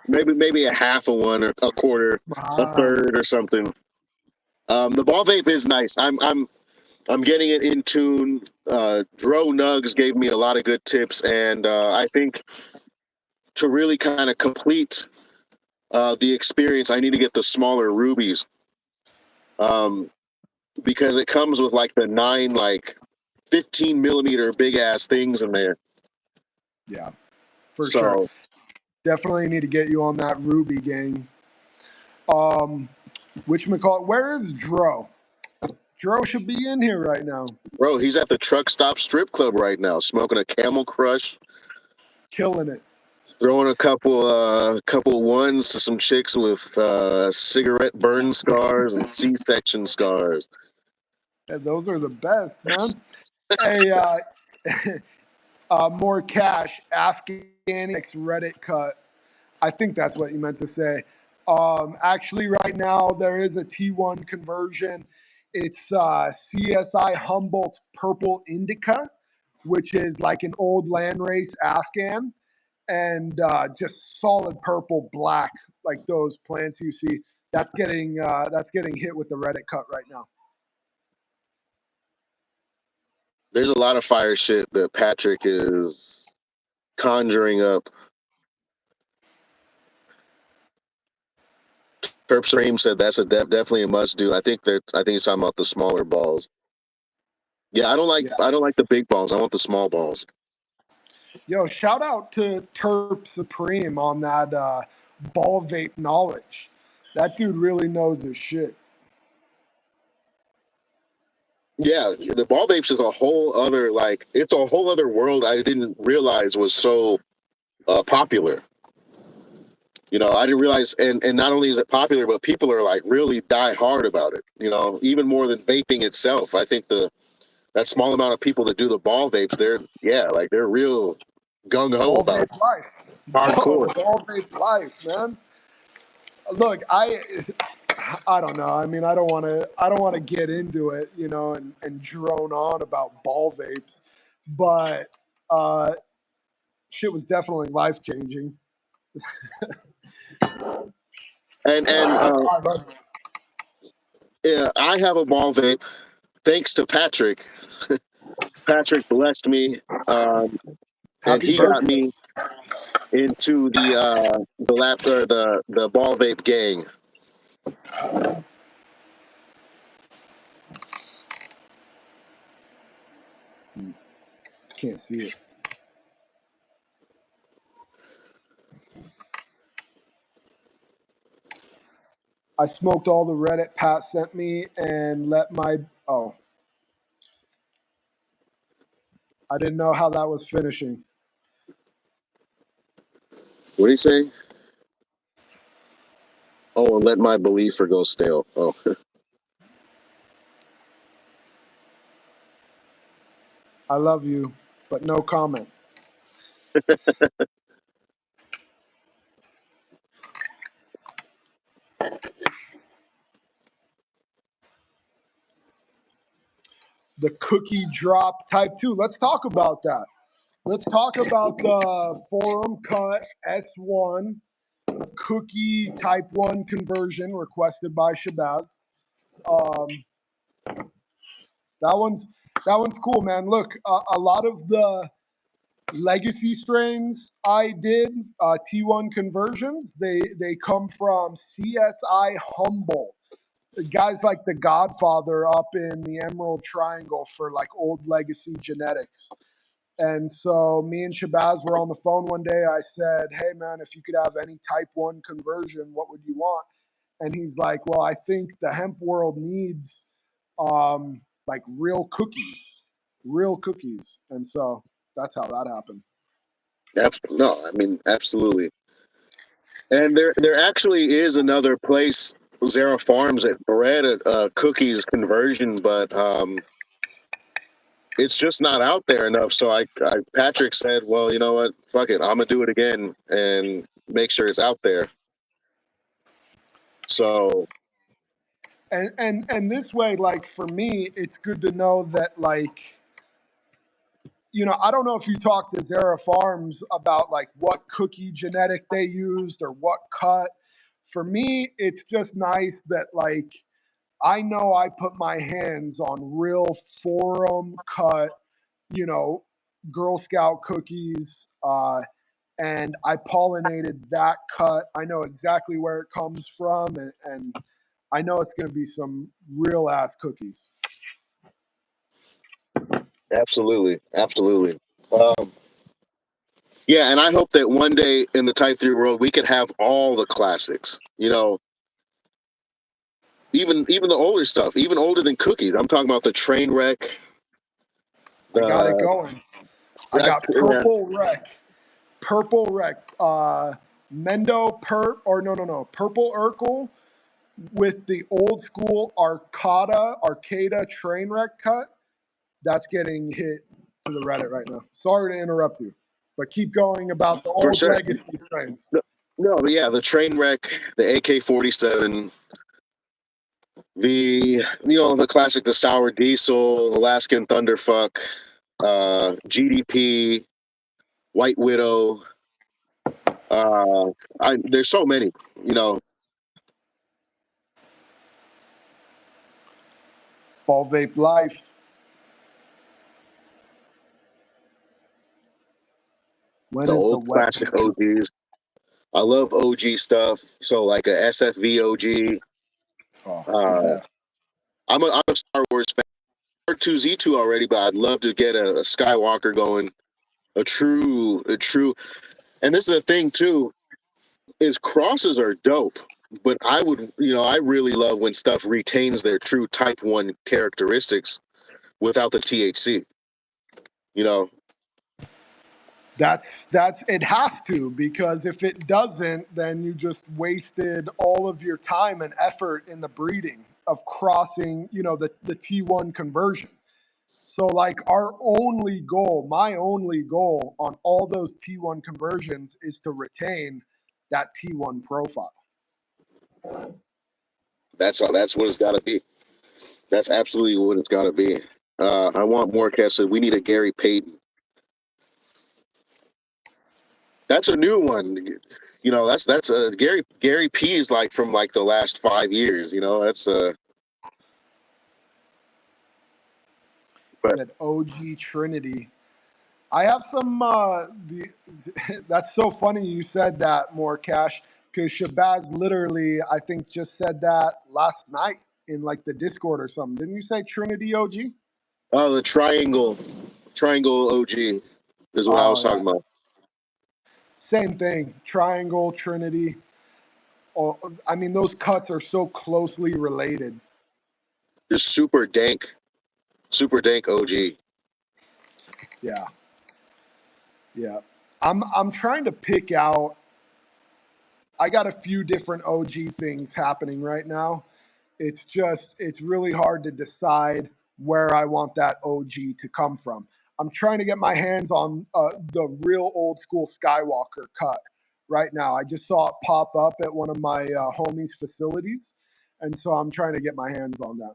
Maybe a half of one or a quarter, a Ah, third or something. The ball vape is nice. I'm getting it in tune. Dro Nugs gave me a lot of good tips, and I think to really kind of complete the experience, I need to get the smaller rubies, um, because it comes with like the 15 millimeter big ass things in there. yeah, for sure. So, Definitely need to get you on that Ruby gang. Um, whatchamacallit, where is Dro? Dro should be in here right now, bro, he's at the truck stop strip club right now, smoking a Camel Crush, killing it. throwing a couple ones to some chicks with cigarette burn scars and C-section scars. Yeah, those are the best, man. Hey, more cash, Afghan Reddit cut. I think that's what you meant to say. Actually, right now there is a T1 conversion. It's CSI Humboldt's Purple Indica, which is like an old landrace Afghan. and just solid purple, black, like those plants you see. That's getting hit with the Reddit cut right now. There's a lot of fire shit that Patrick is conjuring up. Perp Stream said that's definitely a must do. I think he's talking about the smaller balls. Yeah, Yeah. I don't like the big balls. I want the small balls. Yo, shout out to Terp Supreme on that ball vape knowledge. That dude really knows his shit. Yeah, the ball vapes is a whole other it's a whole other world I didn't realize was so popular. I didn't realize, and not only is it popular, but people are like really die hard about it. Even more than vaping itself. I think that small amount of people that do the ball vapes, they're real gung ho Ball about vape life. hardcore. Ball vape life, man. Look, I don't know. I mean, I don't want to get into it, and drone on about ball vapes, but uh, shit was definitely life changing. And I love it. yeah, I have a ball vape thanks to Patrick. Patrick blessed me, and Happy he got birthday. me into the lap or the ball vape gang. Can't see it. I smoked all the Reddit Pat sent me and let my. Oh, I didn't know how that was finishing. What do you say? Oh, and let my believer go stale. Oh, I love you, but no comment. The cookie drop type 2. Let's talk about that. Let's talk about the forum cut S1 cookie type 1 conversion requested by Shabazz. Um, that one's that one's cool, man. Look, a lot of the legacy strains I did T1 conversions. They come from CSI Humble, guys like the Godfather up in the Emerald Triangle for like old legacy genetics. And so me and Shabazz were on the phone one day. I said, "Hey man, if you could have any type 1 conversion, what would you want?" And he's like, "Well, I think the hemp world needs like real cookies, real cookies." And so that's how that happened. no, I mean absolutely. And there actually is another place, Zara Farms, that bred a cookies conversion, but it's just not out there enough. So Patrick said, well, you know what, fuck it, I'm gonna do it again and make sure it's out there. So And this way, like for me, it's good to know that like I don't know if you talked to Zara Farms about like what cookie genetic they used or what cut. For me, it's just nice that like I know I put my hands on real forum cut, you know, Girl Scout cookies, and I pollinated that cut. I know exactly where it comes from, and I know it's going to be some real ass cookies. absolutely, absolutely. Um, yeah, and I hope that one day in the Type 3 world we could have all the classics. Even the older stuff, even older than cookies. I'm talking about the train wreck. I got it The going. I got yeah, purple wreck, Mendo perp or no, purple Urkel with the old school Arcada train wreck cut. That's getting hit to the Reddit right now. Sorry to interrupt you, but keep going about the for old sure. legacy strains. No, no, but yeah, the train wreck, the AK-47, the classic, the sour diesel, Alaskan Thunderfuck, GDP, White Widow. There's so many, you know. Ball Vape Life. When The is the old wet classic vape? OGs. I love OG stuff. So like a SFV OG. Oh, the Uh, best. I'm a Star Wars fan. R2Z2 already, but I'd love to get a Skywalker going. A true. And this is the thing too, is crosses are dope. But I would, I really love when stuff retains their true Type 1 characteristics without the THC. You know, That's it has to, because if it doesn't, then you just wasted all of your time and effort in the breeding of crossing, the T1 conversion. So like our only goal, my only goal on all those T1 conversions is to retain that T1 profile. that's what it's got to be. That's absolutely what it's got to be. I want more cats. So we need a Gary Payton. That's a new one. That's Gary P is like from like the last 5 years. That's but Said OG Trinity. I have some. That's so funny you said that, more cash, because Shabazz literally, I think, just said that last night in like the Discord or something. Didn't you say Trinity OG? oh, the triangle OG is what I was Oh talking yeah, about. same thing. Triangle Trinity. Oh, I mean, those cuts are so closely related. Just super dank OG. Yeah, yeah. I'm trying to pick out. I got a few different OG things happening right now. It's really hard to decide where I want that OG to come from. I'm trying to get my hands on the real old school Skywalker cut right now. I just saw it pop up at one of my homies' facilities, and so I'm trying to get my hands on that.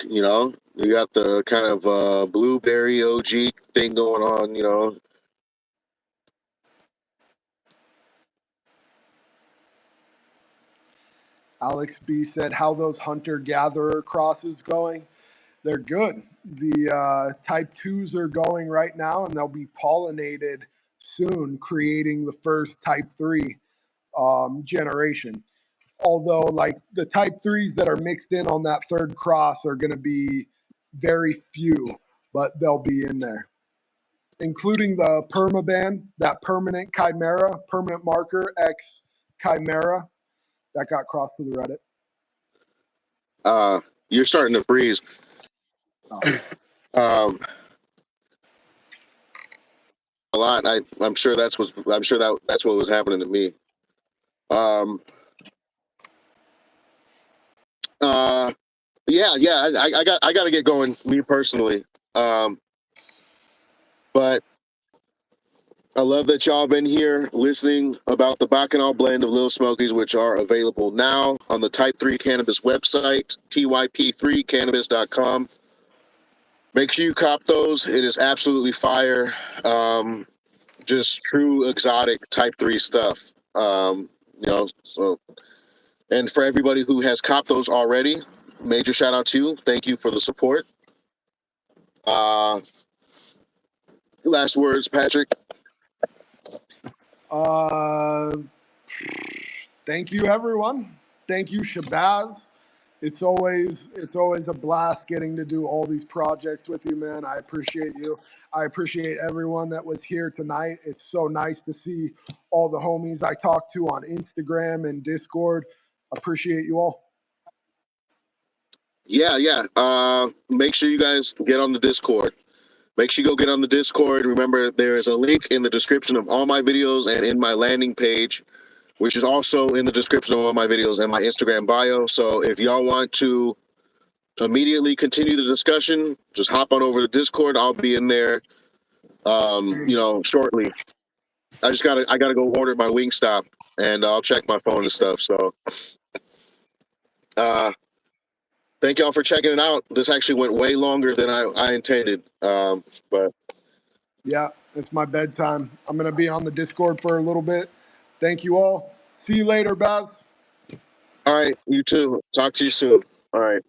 You got the kind of blueberry OG thing going on. Alex B said, "How those hunter gatherer crosses going? They're good. The type twos are going right now, and they'll be pollinated soon, creating the first type three generation. Although, like the type threes that are mixed in on that third cross are going to be very few, but they'll be in there, including the permaband, that permanent chimera, permanent marker X chimera that got crossed to the Reddit. You're starting to freeze. Oh. A lot. I'm sure that's what was happening to me. Um, uh, yeah. I got to get going. Me personally. But I love that y'all been here listening about the Bacchanal blend of Lil Smokies, which are available now on the Type 3 Cannabis website, typ3cannabis.com. Make sure you cop those. It is absolutely fire. Just true exotic Type 3 stuff. So, and for everybody who has copped those already, major shout out to you. Thank you for the support. Uh, Last words, Patrick. Uh, Thank you, everyone. Thank you, Shabazz. It's always a blast getting to do all these projects with you, man. I appreciate you. I appreciate everyone that was here tonight. It's so nice to see all the homies I talked to on Instagram and Discord. Appreciate you all. Yeah. Make sure you guys get on the Discord. Make sure you go get on the Discord. Remember, there is a link in the description of all my videos and in my landing page, which is also in the description of all my videos and my Instagram bio. So if y'all want to immediately continue the discussion, just hop on over to Discord. I'll be in there, shortly. I gotta go order my Wingstop and I'll check my phone and stuff. So, uh, thank y'all for checking it out. This actually went way longer than I intended. But Yeah, it's my bedtime. I'm going to be on the Discord for a little bit. Thank you all. See you later, Baz. all right, you too. Talk to you soon. All right.